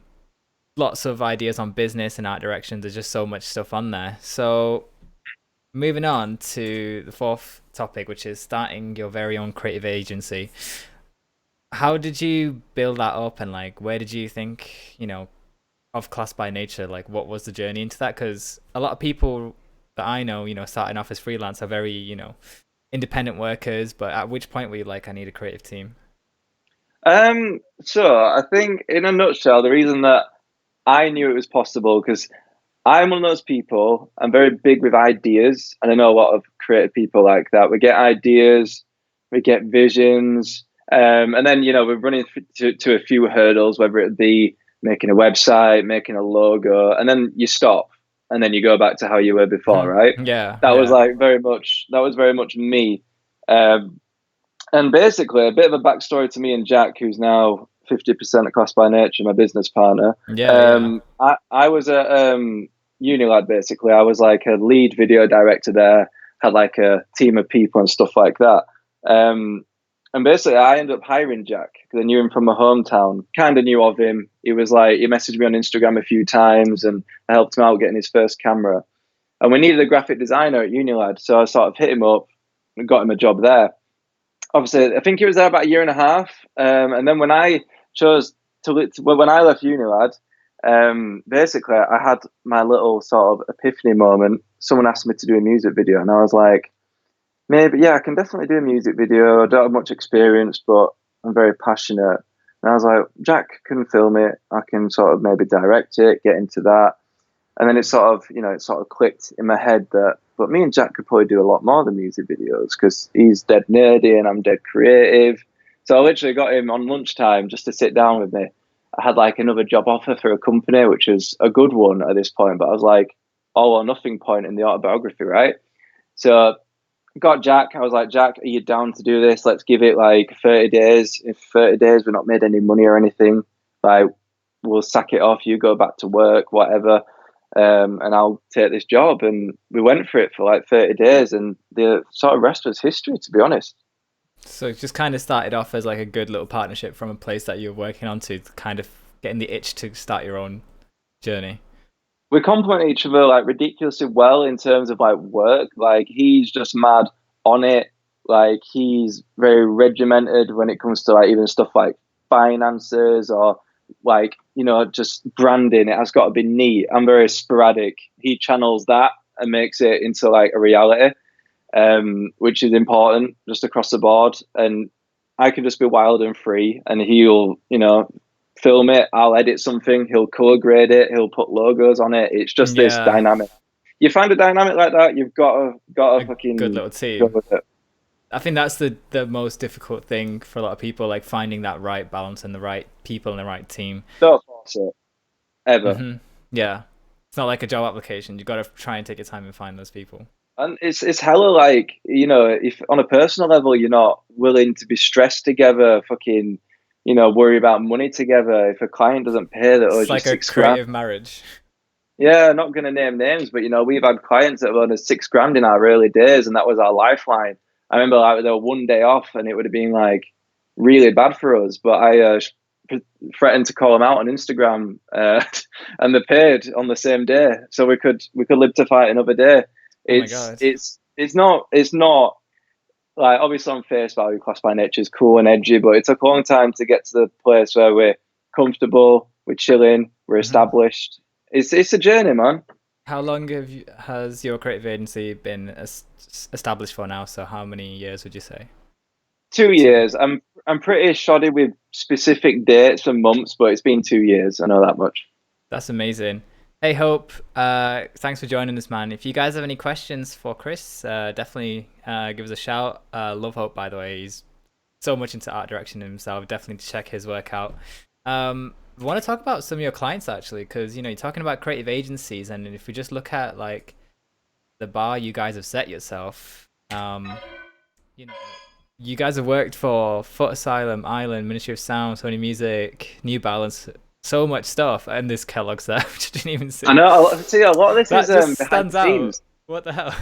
Lots of ideas on business and art direction. There's just so much stuff on there. So moving on to the fourth topic, which is starting your very own creative agency. How did you build that up, and like where did you think of Class by Nature? Like, what was the journey into that? Because a lot of people that I know, starting off as freelance are very independent workers. But at which point were you like, I need a creative team? So I think, in a nutshell, the reason that I knew it was possible, because I'm one of those people. I'm very big with ideas, and I know a lot of creative people like that. We get ideas, we get visions, and then we're running to a few hurdles, whether it be making a website, making a logo, and then you stop, and then you go back to how you were before, right? Yeah, That was yeah. like very much me. Um, and basically, a bit of a backstory to me and Jack, who's now 50% of Class by Nature, my business partner. Yeah, yeah. I was a Unilad, basically. I was like a lead video director there, had like a team of people and stuff like that. And basically, I ended up hiring Jack because I knew him from my hometown, kind of knew of him. He was like, he messaged me on Instagram a few times, and I helped him out getting his first camera. And we needed a graphic designer at Unilad, so I sort of hit him up and got him a job there. Obviously, I think he was there about a year and a half. And then when I chose when I left Unilad, basically I had my little sort of epiphany moment. Someone asked me to do a music video, and I was like, maybe, yeah, I can definitely do a music video. I don't have much experience, but I'm very passionate. And I was like, Jack can film it. I can sort of maybe direct it, get into that. And then it sort of clicked in my head that, but me and Jack could probably do a lot more than music videos, because he's dead nerdy and I'm dead creative. So I literally got him on lunchtime just to sit down with me. I had like another job offer for a company, which was a good one at this point, but I was like all or nothing point in the autobiography, right? So got Jack. I was like, Jack, are you down to do this? Let's give it like 30 days. If 30 days we're not made any money or anything, like, we'll sack it off. You go back to work, whatever. And I'll take this job. And we went for it for like 30 days, and the sort of rest was history, to be honest. So it just kind of started off as like a good little partnership from a place that you're working on to kind of getting the itch to start your own journey? We complement each other like ridiculously well in terms of like work. Like he's just mad on it. Like he's very regimented when it comes to like even stuff like finances or like, just branding. It has got to be neat. I'm very sporadic. He channels that and makes it into like a reality, which is important just across the board. And I can just be wild and free, and he'll, film it. I'll edit something. He'll color grade it. He'll put logos on it. It's just this Yeah, dynamic. You find a dynamic like that, you've got to a good fucking little go team. with it. I think that's the most difficult thing for a lot of people, like finding that right balance and the right people and the right team. Don't force it ever. Yeah, it's not like a job application. You got to try and take your time and find those people. And it's hella like, if on a personal level you're not willing to be stressed together, fucking, worry about money together. If a client doesn't pay that It's owes you like a 6 grand. creative marriage. Yeah, not gonna name names, but we've had clients that have owed us 6 grand in our early days, and that was our lifeline. I remember like there were one day off, and it would have been like really bad for us. But I threatened to call them out on Instagram, and they paid on the same day, so we could live to fight another day. Oh my It's god. it's not like obviously on face value, Calssbynature is cool and edgy, but it took a long time to get to the place where we're comfortable, we're chilling, we're established. It's a journey, man. How long has your creative agency been established for now? So how many years would you say? 2 years. I'm pretty shoddy with specific dates and months, but it's been 2 years. I know that much. That's amazing. Hey Hope, thanks for joining us, man. If you guys have any questions for Chris, definitely give us a shout. Love Hope, by the way. He's so much into art direction himself. Definitely check his work out. We want to talk about some of your clients actually, because you're talking about creative agencies, and if we just look at like the bar you guys have set yourself, you guys have worked for Foot Asylum, Island, Ministry of Sound, Sony Music, New Balance, so much stuff, and this Kellogg's there, which I didn't even see. I know. See, a lot of this That is just behind stands the out. scenes. What the hell?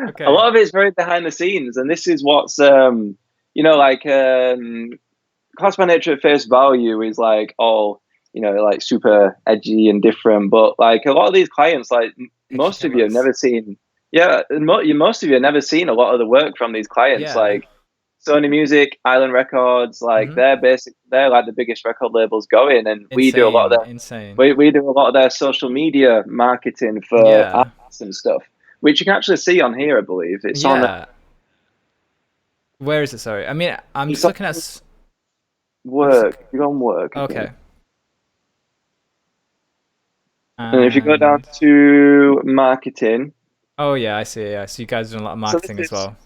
Okay. A lot of it's very behind the scenes, and this is what's like Calssbynature at face value is like all like super edgy and different, but like a lot of these clients, like most of you have never seen. Yeah, most of you have never seen a lot of the work from these clients. Yeah. Like Sony Music, Island Records, like they're like the biggest record labels going, and we do a lot of their we do a lot of their social media marketing for artists and stuff, which you can actually see on here, I believe. It's on. Where is it? Sorry, I mean I'm just looking at work. You go on work. Okay. And if you go down to marketing. Oh yeah, I see. Yeah, so you guys are doing a lot of marketing as well.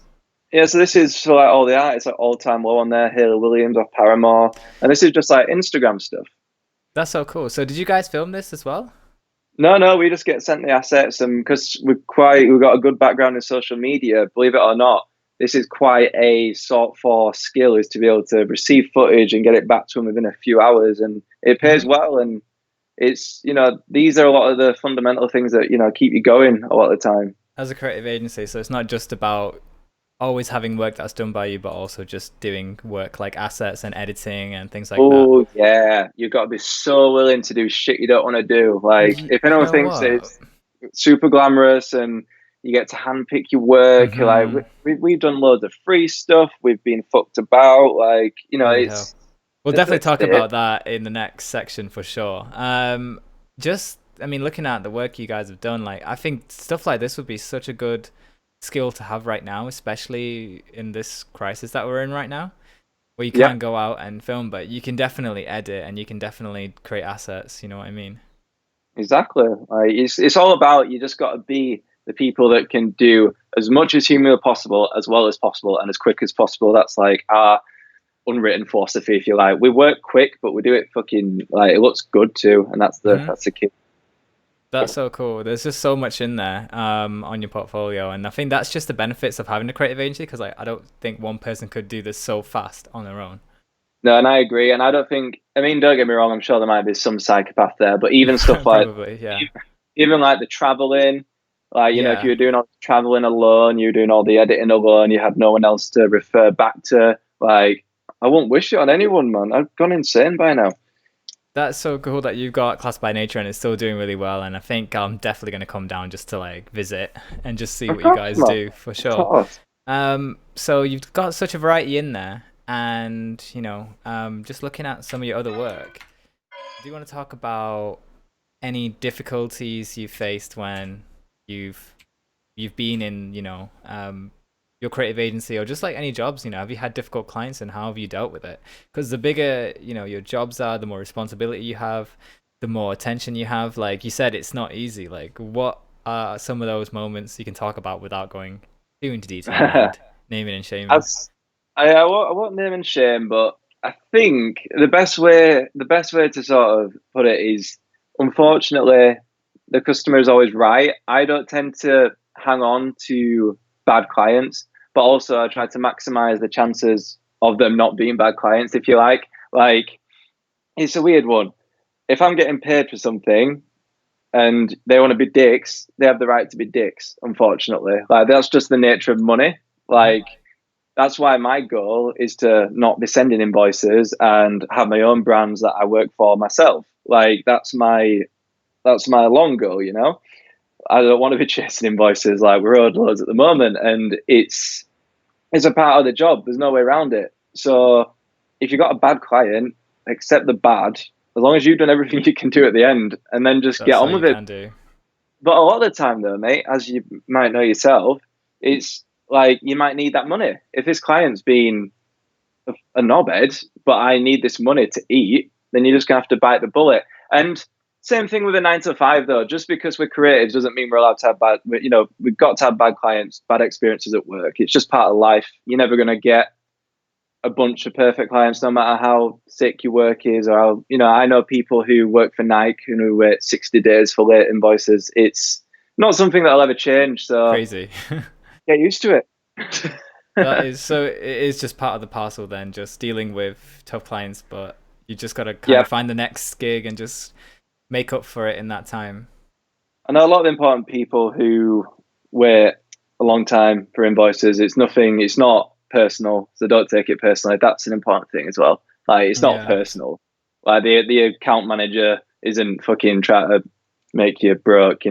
Yeah, so this is for like all the artists, like All Time Low on there, Hayley Williams of Paramore, and this is just like Instagram stuff. That's so cool. So did you guys film this as well? No, we just get sent the assets, and because we've got a good background in social media, believe it or not, this is quite a sought for skill, is to be able to receive footage and get it back to them within a few hours, and it pays well. And it's these are a lot of the fundamental things that keep you going a lot of the time as a creative agency. So it's not just about always having work that's done by you, but also just doing work like assets and editing and things like that. Oh yeah, you've got to be so willing to do shit you don't want to do. Like if anyone thinks it's super glamorous and you get to handpick your work, like we've done loads of free stuff. We've been fucked about. Like it's. We'll definitely talk about that in the next section for sure. I mean, looking at the work you guys have done, like I think stuff like this would be such a good skill to have right now, especially in this crisis that we're in right now, where you can't go out and film, but you can definitely edit and you can definitely create assets. You know what I mean? Exactly. Like it's all about, you just got to be the people that can do as much as humanly possible, as well as possible, and as quick as possible. That's like our unwritten philosophy, if you like. We work quick, but we do it fucking like it looks good too, and that's the key. That's so cool. There's just so much in there on your portfolio, and I think that's just the benefits of having a creative agency, because like I don't think one person could do this so fast on their own. No, and I agree, and I don't think. I mean, don't get me wrong. I'm sure there might be some psychopath there, but even stuff like even like the traveling, like if you were doing all the traveling alone, you were doing all the editing alone, you had no one else to refer back to. Like I won't wish it on anyone, man. I've gone insane by now. That's so cool that you've got Calssbynature and it's still doing really well. And I think I'm definitely going to come down just to like visit and just see Of what you course, guys man. do for Of sure. course. So you've got such a variety in there, and just looking at some of your other work, do you want to talk about any difficulties you faced when you've you've been in, your creative agency or just like any jobs, have you had difficult clients and how have you dealt with it? Because the bigger, your jobs are, the more responsibility you have, the more attention you have. Like you said, it's not easy. Like what are some of those moments you can talk about without going too into detail and naming and shaming? As I won't name and shame, but I think the best way to sort of put it is, unfortunately, the customer is always right. I don't tend to hang on to bad clients, but also I try to maximize the chances of them not being bad clients, if you like. Like, it's a weird one. If I'm getting paid for something and they want to be dicks, they have the right to be dicks, unfortunately. Like, that's just the nature of money. Mhm. Like, that's why my goal is to not be sending invoices and have my own brands that I work for myself. Like, that's my long goal, you know. I don't want to be chasing invoices like we're owed loads at the moment, and it's a part of the job. There's no way around it. So if you've got a bad client, accept the bad, as long as you've done everything you can do at the end, and then just get That's all on you with it. can do. But a lot of the time, though, mate, as you might know yourself, it's like you might need that money. If this client's been a knobhead, but I need this money to eat, then you're just gonna have to bite the bullet. And same thing with a 9 to 5, though. Just because we're creatives doesn't mean we're allowed to have bad. You know, we've got to have bad clients, bad experiences at work. It's just part of life. You're never gonna get a bunch of perfect clients, no matter how sick your work is, or how, I know people who work for Nike who wait 60 days for late invoices. It's not something that'll ever change. So Crazy. get used to it. That is so. It is just part of the parcel then, just dealing with tough clients, but you just got to kind Yeah, of find the next gig and just make up for it in that time. I know a lot of important people who wait a long time for invoices. It's nothing. It's not personal, so don't take it personally. That's an important thing as well. Like, it's not Yeah. personal. Like, the account manager isn't fucking trying to make you broke.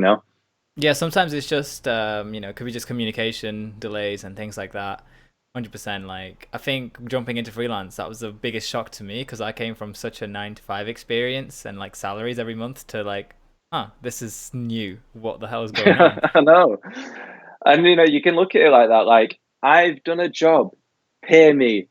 Yeah, sometimes it's just it could be just communication delays and things like that. 100%. Like I think jumping into freelance, that was the biggest shock to me because I came from such a 9 to 5 experience and like salaries every month to like, this is new. What the hell is going on? I know. And you can look at it like that. Like, I've done a job, pay me.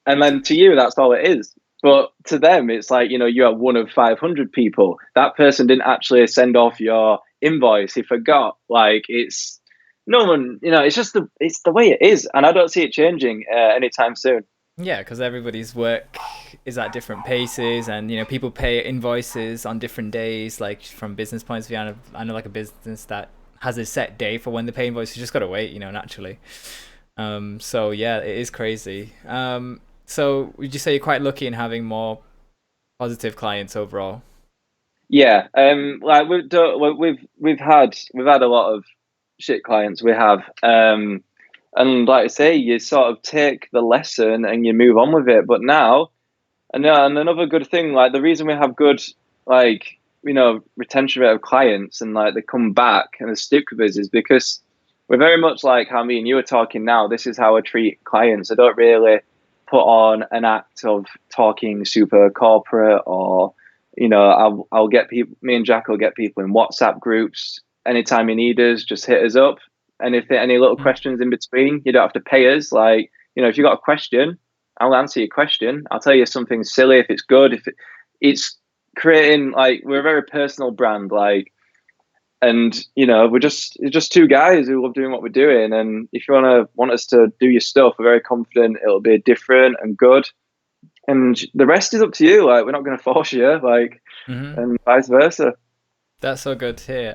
And then to you, that's all it is. But to them, it's like, you are one of 500 people. That person didn't actually send off your invoice. He forgot. Like, it's no one, it's the way it is. And I don't see it changing anytime soon. Yeah, because everybody's work is at different paces, and people pay invoices on different days. Like from business points of view, I know like a business that has a set day for when they pay invoices. You just gotta wait, naturally. So yeah, it is crazy. So would you say you're quite lucky in having more positive clients overall? Yeah. Like we've had a lot of shit clients. We have. And like I say, you sort of take the lesson and you move on with it. But now, and another good thing, like the reason we have good, like, retention rate of clients and like they come back and they stick with us is because we're very much like how me and you are talking now. This is how I treat clients. I don't really put on an act of talking super corporate, or, I'll get people, me and Jack will get people in WhatsApp groups. Anytime you need us, just hit us up. And if there are any little Mhm. questions in between, you don't have to pay us. Like, if you got a question, I'll answer your question. I'll tell you something silly if it's good. It's creating, like, we're a very personal brand, like, and we're just two guys who love doing what we're doing. And if you want us to do your stuff, we're very confident it'll be different and good. And the rest is up to you. Like, we're not going to force you, like, Mhm. and vice versa. That's so good to hear.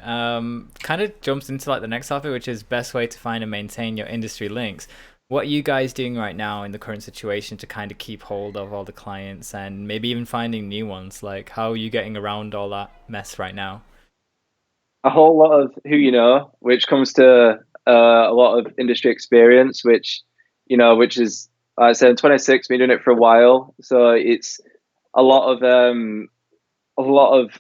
Kind of jumps into like the next topic, which is best way to find and maintain your industry links. What are you guys doing right now in the current situation to kind of keep hold of all the clients and maybe even finding new ones? Like, how are you getting around all that mess right now? A whole lot of who you know, which comes to a lot of industry experience, which is, like I said, 26, been doing it for a while, so it's a lot of a lot of,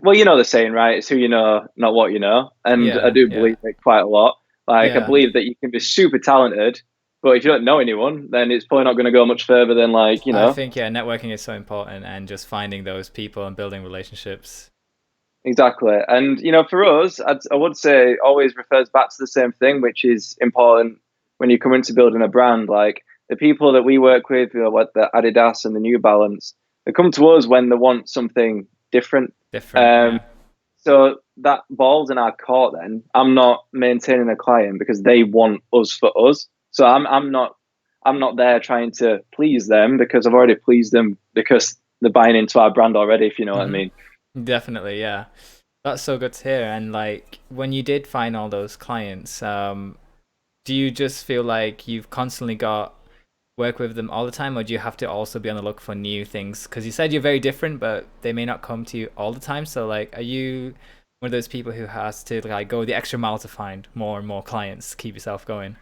well, you know the saying, right? It's who you know, not what you know. And I Yeah, do yeah, believe it quite a lot. Like, I yeah. believe that you can be super talented, but if you don't know anyone, then it's probably not going to go much further than, like, I think yeah, networking is so important, and just finding those people and building relationships. exactly. And, for us, I would say it always refers back to the same thing, which is important when you come into building a brand. Like, the people that we work with, what the Adidas and the New Balance, they come to us when they want something different. Different, Um, yeah. so that ball's in our court. Then I'm not maintaining a client because they want us for us. So I'm not there trying to please them because I've already pleased them because they're buying into our brand already. If you know what I Hmm. mean. Definitely, yeah. That's so good to hear. And like, when you did find all those clients, do you just feel like you've constantly got work with them all the time, or do you have to also be on the look for new things? Because you said you're very different, but they may not come to you all the time. So like, are you one of those people who has to like go the extra mile to find more and more clients, to keep yourself going?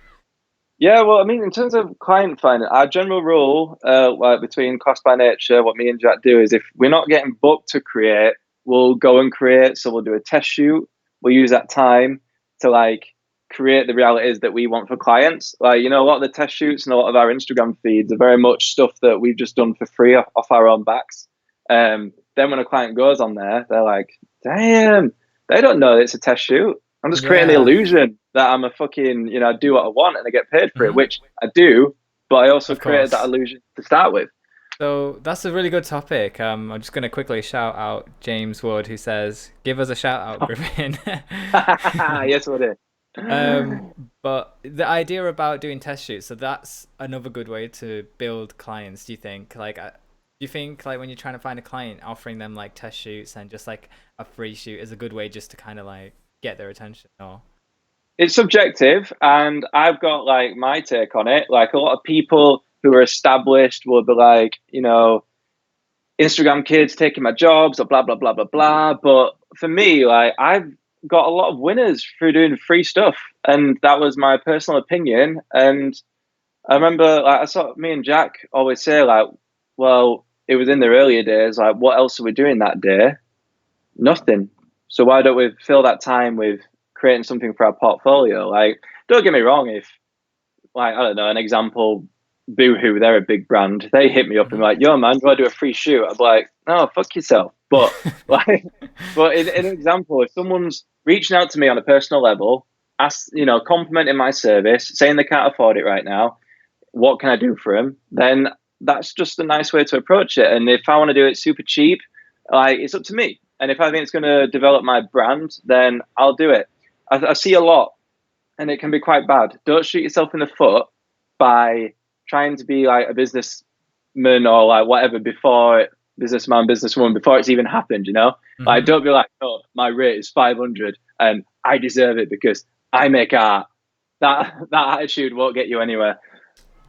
Yeah, well, I mean, in terms of client finding, our general rule, like between Calssbynature, what me and Jack do is if we're not getting booked to create, we'll go and create. So we'll do a test shoot. We'll use that time to like create the realities that we want for clients. Like, a lot of the test shoots and a lot of our Instagram feeds are very much stuff that we've just done for free off our own backs. Then when a client goes on there, they're like, damn, they don't know it's a test shoot. I'm just creating the Yeah. illusion that I'm a fucking, I do what I want and I get paid for it, Hmm. which I do, but I also Of created that course. illusion to start with. So that's a really good topic. I'm just gonna quickly shout out James Wood, who says, "Give us a shout out, Gribbin." Yes, what it um, is. but the idea about doing test shoots, so that's another good way to build clients. Do you think? Like, do you think like when you're trying to find a client, offering them like test shoots and just like a free shoot is a good way just to kind of like get their attention? Or It's subjective, and I've got like my take on it. Like a lot of people who are established will be like, Instagram kids taking my jobs or blah blah blah blah blah. But for me, like I've got a lot of winners through doing free stuff, and that was my personal opinion. And I remember, like, I saw me and Jack always say, like, well, it was in the earlier days, like, what else are we doing that day? Nothing. So why don't we fill that time with creating something for our portfolio? Like, don't get me wrong, if, like, I don't know, an example, Boohoo, they're a big brand. They hit me up and be Mhm. like, yo, man, do I do a free shoot? I'm like, no, fuck yourself. But, like, but in an example, if someone's reaching out to me on a personal level, ask, complimenting my service, saying they can't afford it right now, what can I do for him? Then that's just a nice way to approach it. And if I want to do it super cheap, like it's up to me. And if I think it's going to develop my brand, then I'll do it. I see a lot, and it can be quite bad. Don't shoot yourself in the foot by trying to be like a businessman or like whatever before businessman, businesswoman before it's even happened. Like Mhm. don't be like, oh, my rate is 500 and I deserve it because I make art. That attitude won't get you anywhere.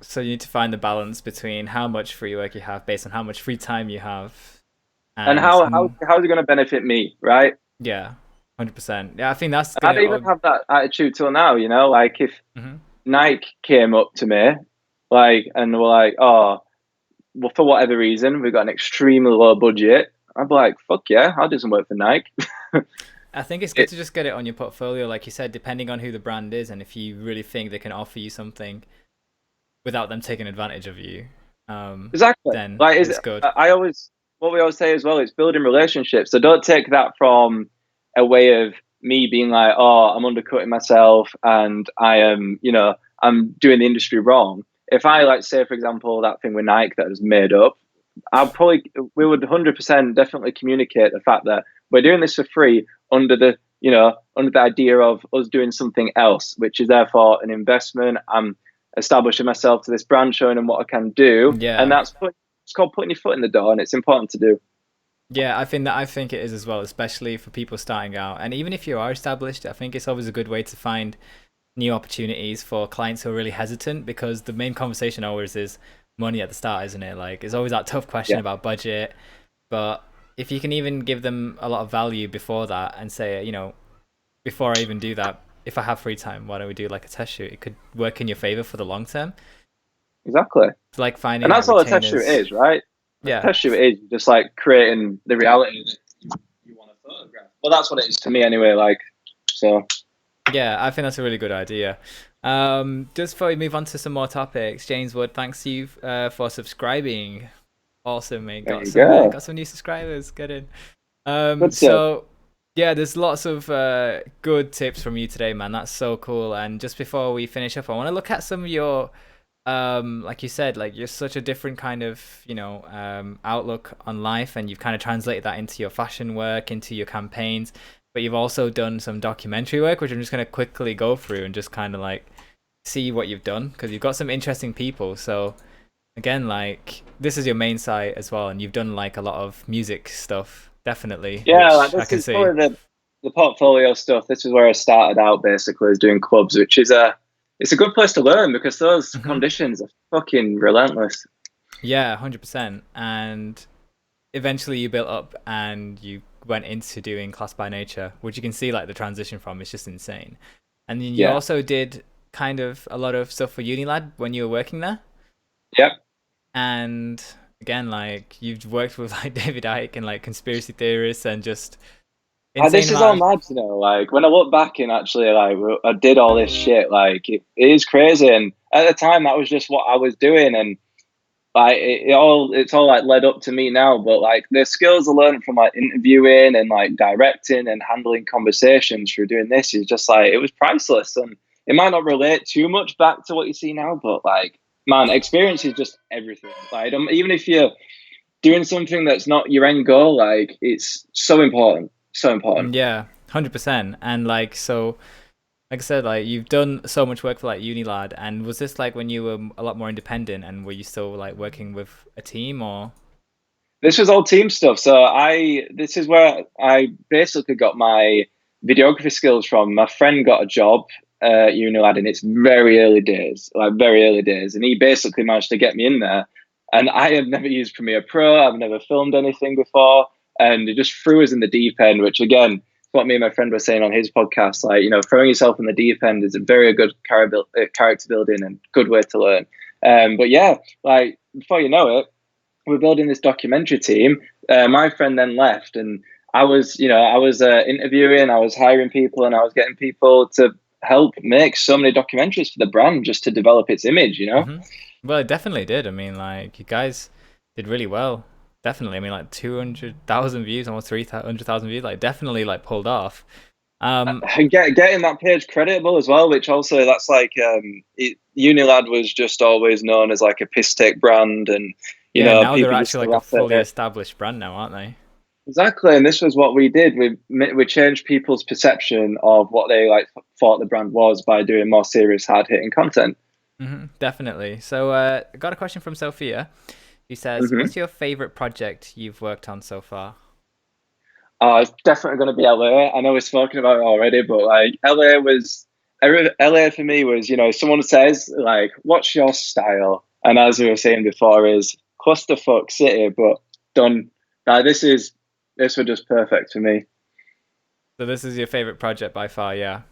So you need to find the balance between how much free work you have based on how much free time you have, And and how's it going to benefit me, right? yeah, 100%. Yeah, I think that's I don't gonna. even have that attitude till now. Like if Mhm. Nike came up to me, like and were like, "Oh, well, for whatever reason, we've got an extremely low budget," I'd be like, "Fuck yeah, I'll do some work for Nike." I think it's good it, to just get it on your portfolio, like you said, depending on who the brand is, and if you really think they can offer you something without them taking advantage of you, exactly. then Like, it's good. I always what we always say as well is building relationships. So don't take that from a way of me being like, "Oh, I'm undercutting myself and I am, I'm doing the industry wrong." If I like say, for example, that thing with Nike that was made up, we would 100% definitely communicate the fact that we're doing this for free under the idea of us doing something else, which is therefore an investment. I'm establishing myself to this brand, showing them what I can do, and Yeah, it's called putting your foot in the door, and it's important to do. yeah, I think it is as well, especially for people starting out, and even if you are established, I think it's always a good way to find new opportunities for clients who are really hesitant, because the main conversation always is money at the start, isn't it? Like it's always that tough question Yeah, about budget. But if you can even give them a lot of value before that and say, before I even do that, if I have free time, why don't we do like a test shoot? It could work in your favor for the long term. exactly. It's like finding And like that's all a test shoot retainers. is, right? Yeah. Especially it is just like creating the reality that you want to photograph. Well, that's what it is to me anyway. Like, so. Yeah, I think that's a really good idea. Just before we move on to some more topics, James Wood, thanks you for subscribing. Awesome, mate. There you go. Got some new subscribers. Good in. Good stuff. So yeah, there's lots of good tips from you today, man. That's so cool. And just before we finish up, I want to look at some of your like you said, like you're such a different kind of, outlook on life, and you've kind of translated that into your fashion work, into your campaigns, but you've also done some documentary work, which I'm just going to quickly go through and just kind of like see what you've done, because you've got some interesting people. So again, like this is your main site as well, and you've done like a lot of music stuff, definitely, Yeah, like which I this can is see. probably the portfolio stuff. This is where I started out basically, is doing clubs, which is it's a good place to learn because those conditions are fucking relentless. Yeah, 100%. And eventually you built up and you went into doing Calssbynature, which you can see like the transition from. It's just insane. And then you Yeah. also did kind of a lot of stuff for Unilad when you were working there. Yep. And again, like you've worked with like David Icke and like conspiracy theorists and just insane This is all amount of... mad, you know. Like when I look back and actually, like I did all this shit. Like it is crazy, and at the time, that was just what I was doing, and like it's all like led up to me now. But like the skills I learned from like interviewing and like directing and handling conversations through doing this is just like it was priceless, and it might not relate too much back to what you see now, but like man, experience is just everything. Like even if you're doing something that's not your end goal, like it's so important. So important. Yeah, 100%. And like, so like I said, like you've done so much work for like Unilad, and was this like when you were a lot more independent, and were you still like working with a team, or... This was all team stuff. So this is where I basically got my videography skills from. My friend got a job at Unilad in its very early days, like very early days, and he basically managed to get me in there. And I had never used Premiere Pro. I've never filmed anything before, and it just threw us in the deep end. Which again, what me and my friend were saying on his podcast, like throwing yourself in the deep end is a very good character building and good way to learn. But yeah, like before you know it, we're building this documentary team. My friend then left, and I was interviewing, I was hiring people, and I was getting people to help make so many documentaries for the brand just to develop its image. Well, it definitely did. I mean, like you guys did really well. Definitely. I mean, like 200,000 views, almost 300,000 views. Like definitely, like pulled off. Getting that page creditable as well, which also that's like Unilad was just always known as like a piss take brand, and now they're people used actually to like a laugh at fully it. established brand now, aren't they? Exactly, and this was what we did. We changed people's perception of what they like thought the brand was by doing more serious, hard hitting content. Definitely. So, I got a question from Sophia, who says, "What's your favorite project you've worked on so far?" It's definitely going to be LA. I know we've spoken about it already, but like LA for me was, someone says like, "What's your style?" And as we were saying before, is clusterfuck city, but done. Like this was just perfect for me. So this is your favorite project by far, yeah.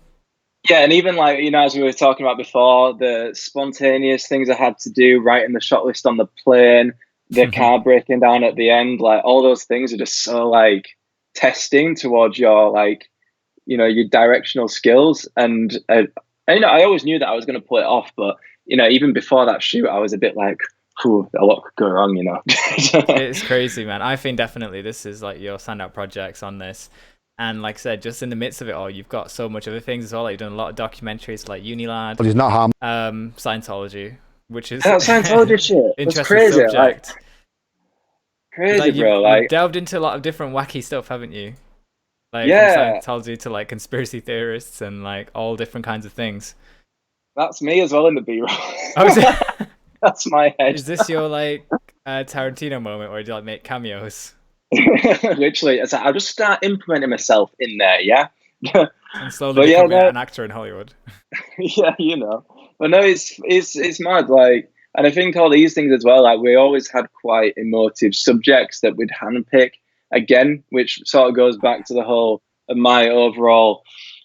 Yeah, and even like, as we were talking about before, the spontaneous things I had to do, writing the shot list on the plane, the car breaking down at the end, like all those things are just so like testing towards your like, your directional skills. And I always knew that I was going to pull it off, but even before that shoot, I was a bit like, a lot could go wrong, It's crazy, man. I think definitely this is like your standout projects on this. And like I said, just in the midst of it all, you've got so much other things as well. Like you've done a lot of documentaries like Unilad, but he's not harm. Scientology, which is Scientology shit. It's interesting crazy, subject. like, crazy, bro. You've delved into a lot of different wacky stuff, haven't you? Like yeah, from Scientology to like conspiracy theorists and like all different kinds of things. That's me as well in the B-roll. Oh, that's my head. Is this your like Tarantino moment where you like make cameos? Literally, it's like, I'll just start implementing myself in there, yeah. And slowly become an actor in Hollywood. Yeah, But no, it's mad. Like, and I think all these things as well. Like, we always had quite emotive subjects that we'd handpick again, which sort of goes back to the whole of my overall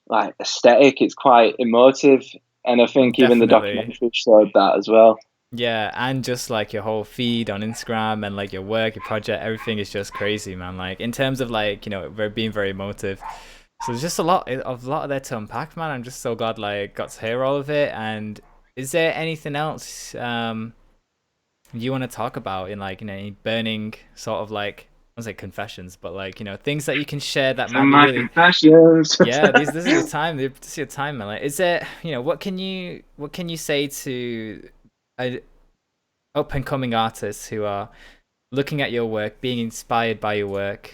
like aesthetic. It's quite emotive, and I think even the documentary showed that as well. Yeah, and just like your whole feed on Instagram and like your work, your project, everything is just crazy, man. Like in terms of like, being very emotive. So there's just a lot of there to unpack, man. I'm just so glad like got to hear all of it. And is there anything else you want to talk about in like, any burning sort of like, I don't say confessions, but like, things that you can share that might From be my really, confessions. yeah, this is your time. This is your time, man. Like, is there, what can you say to a up and coming artists who are looking at your work, being inspired by your work?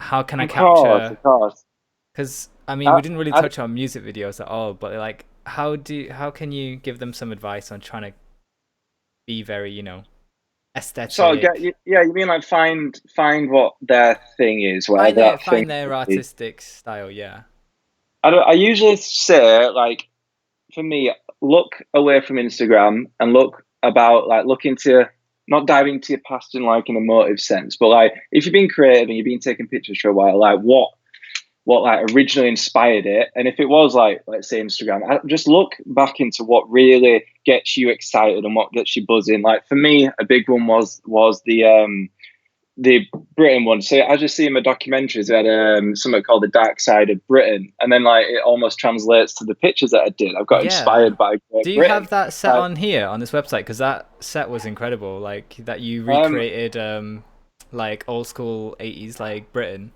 How can I Of course, capture? of course. Because I mean, I, we didn't really I, touch on music videos at all, but like, how can you give them some advice on trying to be very, so get aesthetic? you, yeah, you mean like find what their thing is, whatever Find their that thing find their is. artistic style. Yeah. I usually say like for me, look away from Instagram and look into not diving into your past in like an emotive sense, but like if you've been creative and you've been taking pictures for a while, like what like originally inspired it, and if it was like let's say Instagram, just look back into what really gets you excited and what gets you buzzing. Like for me, a big one was the Britain one. So I just see in my documentaries they had something called the Dark Side of Britain, and then like it almost translates to the pictures that I did. I've got Yeah. inspired by Do Great you Britain. have that set Like, on here on this website? Because that set was incredible. Like that you um, recreated, like old school '80s like Britain.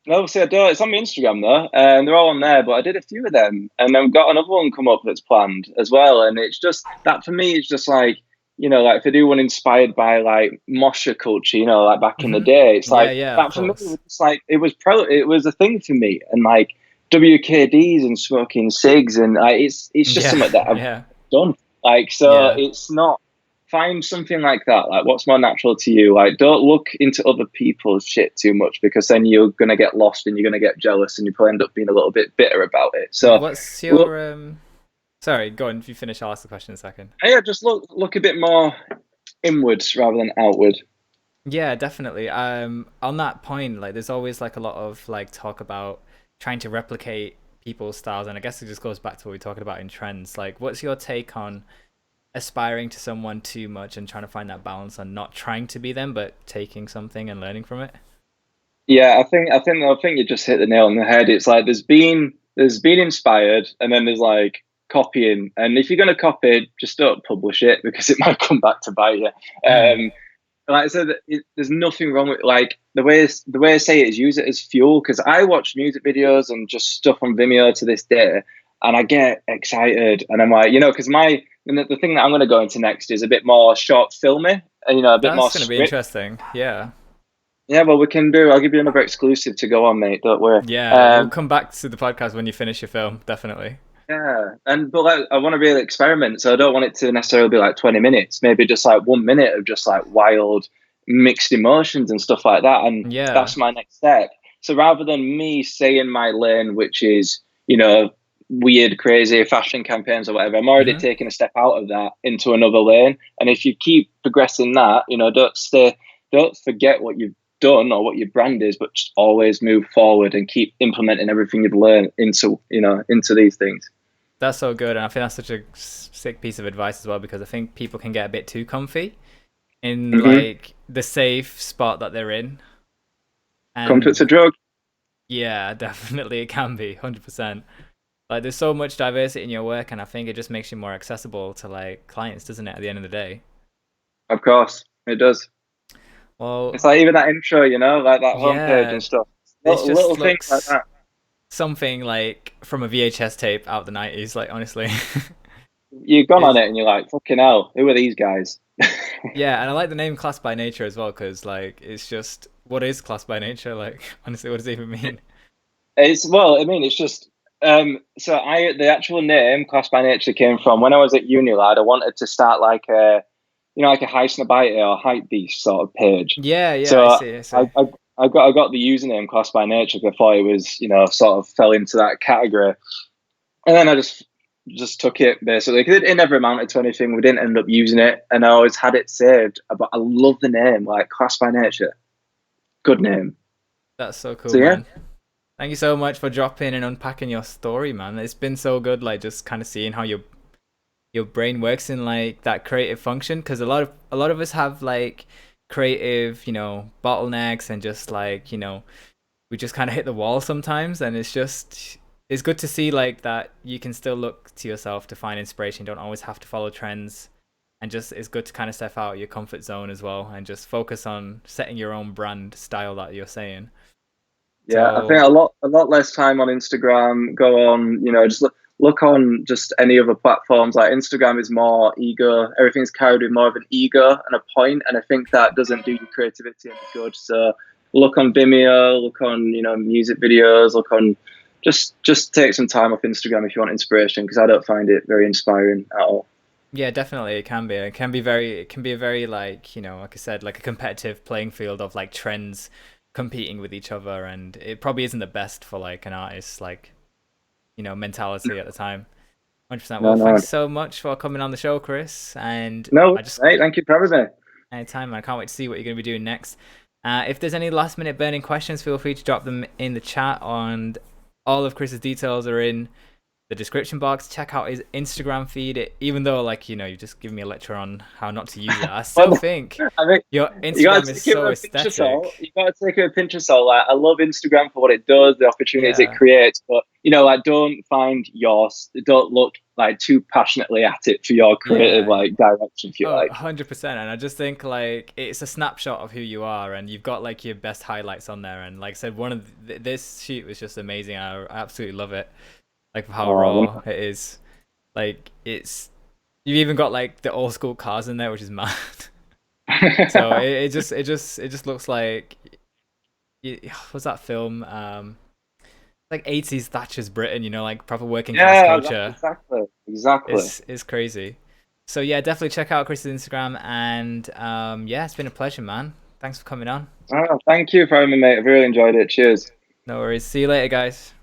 no, see, I don't. It's on my Instagram though, and they're all on there. But I did a few of them, and I've got another one come up that's planned as well. And it's just that for me, it's just like like if I do one inspired by like Mosher culture, like back in the day, it's Yeah, like yeah, of that for me. It course. was just like it was a thing for me, and like WKDs and smoking cigs, and like it's just Yeah, something that I've yeah, done. Like so, yeah. it's not find something like that. Like, what's more natural to you? Like, don't look into other people's shit too much because then you're gonna get lost and you're gonna get jealous and you probably end up being a little bit bitter about it. So, What's look, your Sorry, go on. If you finish, I'll ask the question in a second. yeah, just look a bit more inwards rather than outward. Yeah, definitely. On that point, like, there's always like a lot of like talk about trying to replicate people's styles, and I guess it just goes back to what we are talking about in trends. Like, what's your take on aspiring to someone too much and trying to find that balance on not trying to be them, but taking something and learning from it? Yeah, I think you just hit the nail on the head. It's like there's been inspired, and then there's like copying. And if you're gonna copy, just don't publish it because it might come back to bite you. Mm. Like I said, there's nothing wrong with like the way I say it is use it as fuel because I watch music videos and just stuff on Vimeo to this day, and I get excited and I'm like, because the thing that I'm going to go into next is a bit more short filmy and a bit more That's gonna be script. interesting. Yeah. Yeah, well, we can do. I'll give you another exclusive to go on, mate. Don't worry. Yeah, we'll come back to the podcast when you finish your film, definitely. Yeah, but like, I want to really experiment, so I don't want it to necessarily be like 20 minutes. Maybe just like 1 minute of just like wild mixed emotions and stuff like that. And Yeah. that's my next step. So rather than me stay in my lane, which is weird, crazy fashion campaigns or whatever, I'm already Hmm. taking a step out of that into another lane. And if you keep progressing that, don't forget what you've done or what your brand is, but just always move forward and keep implementing everything you've learned into these things. That's so good, and I think that's such a sick piece of advice as well because I think people can get a bit too comfy in Hmm. like the safe spot that they're in, Comfort's a and drug. yeah, definitely it can be 100%. Like there's so much diversity in your work, and I think it just makes you more accessible to like clients, doesn't it? At the end of the day. Of course, it does. Well, It's like even that intro, like that homepage yeah, and stuff. it Little just things like looks that. something like from a VHS tape out the 90s. Like honestly, You've gone on it's it and you're like, fucking hell, who are these guys? yeah, and I like the name Class by Nature as well because like it's just what is Class by Nature? Like honestly, what does it even mean? Well, I mean, it's just so the actual name Calssbynature came from when I was at uni, lad. I wanted to start like a high snobite or hype beast sort of page. Yeah, yeah, I So see, I I, see. I I got the username Calssbynature because I thought it was sort of fell into that category. And then I just took it basically because it never amounted to anything. We didn't end up using it, and I always had it saved. But I love the name, like Calssbynature, good name. That's so So cool, yeah, man. Thank you so much for dropping and unpacking your story, man. It's been so good, like just kind of seeing how you're your brain works in like that creative function, because a lot of us have like creative, bottlenecks, and just like, we just kind of hit the wall sometimes, and it's good to see like that you can still look to yourself to find inspiration. You don't always have to follow trends, and just it's good to kind of step out your comfort zone as well, and just focus on setting your own brand style that you're saying. Yeah, I think So a lot less time on Instagram. Go on, just look on just any other platforms. Like Instagram is more ego. Everything's carried with more of an ego and a point, and I think that doesn't do your creativity any good. So look on Vimeo, look on music videos, look on just take some time off Instagram if you want inspiration, because I don't find it very inspiring at all. yeah, definitely it can be. It can be a very like, like I said, like a competitive playing field of like trends competing with each other, and it probably isn't the best for like an artist like, mentality at the time. 100%. No, Well, no, thanks so much for coming on the show, Chris. And no, I just mate. Thank you for having me. anytime, I can't wait to see what you're going to be doing next. If there's any last minute burning questions, feel free to drop them in the chat. And all of Chris's details are in the description box. Check out his Instagram feed. Even though, like, you just give me a lecture on how not to use it, I still Well, think I think your you got Instagram to is take it so with a pinch of salt. aesthetic. You got to take it with a pinch of salt. Like, I love Instagram for what it does, the opportunities it Yeah. creates, but like, don't find yours. Don't look like too passionately at it for your creative Yeah. like direction, if you Oh, like. 100%. And I just think like it's a snapshot of who you are, and you've got like your best highlights on there. And like I said, one of this shoot was just amazing. I absolutely love it. Like how Oh, raw it is. Like you've even got like the old school cars in there, which is mad. So it just looks like what's that film? Like 80s Thatcher's Britain, like proper working class yeah, culture. exactly. It's crazy. So yeah, definitely check out Chris's Instagram, and yeah, it's been a pleasure, man. Thanks for coming on. Oh, thank you for having me, mate. I've really enjoyed it. Cheers. No worries. See you later, guys.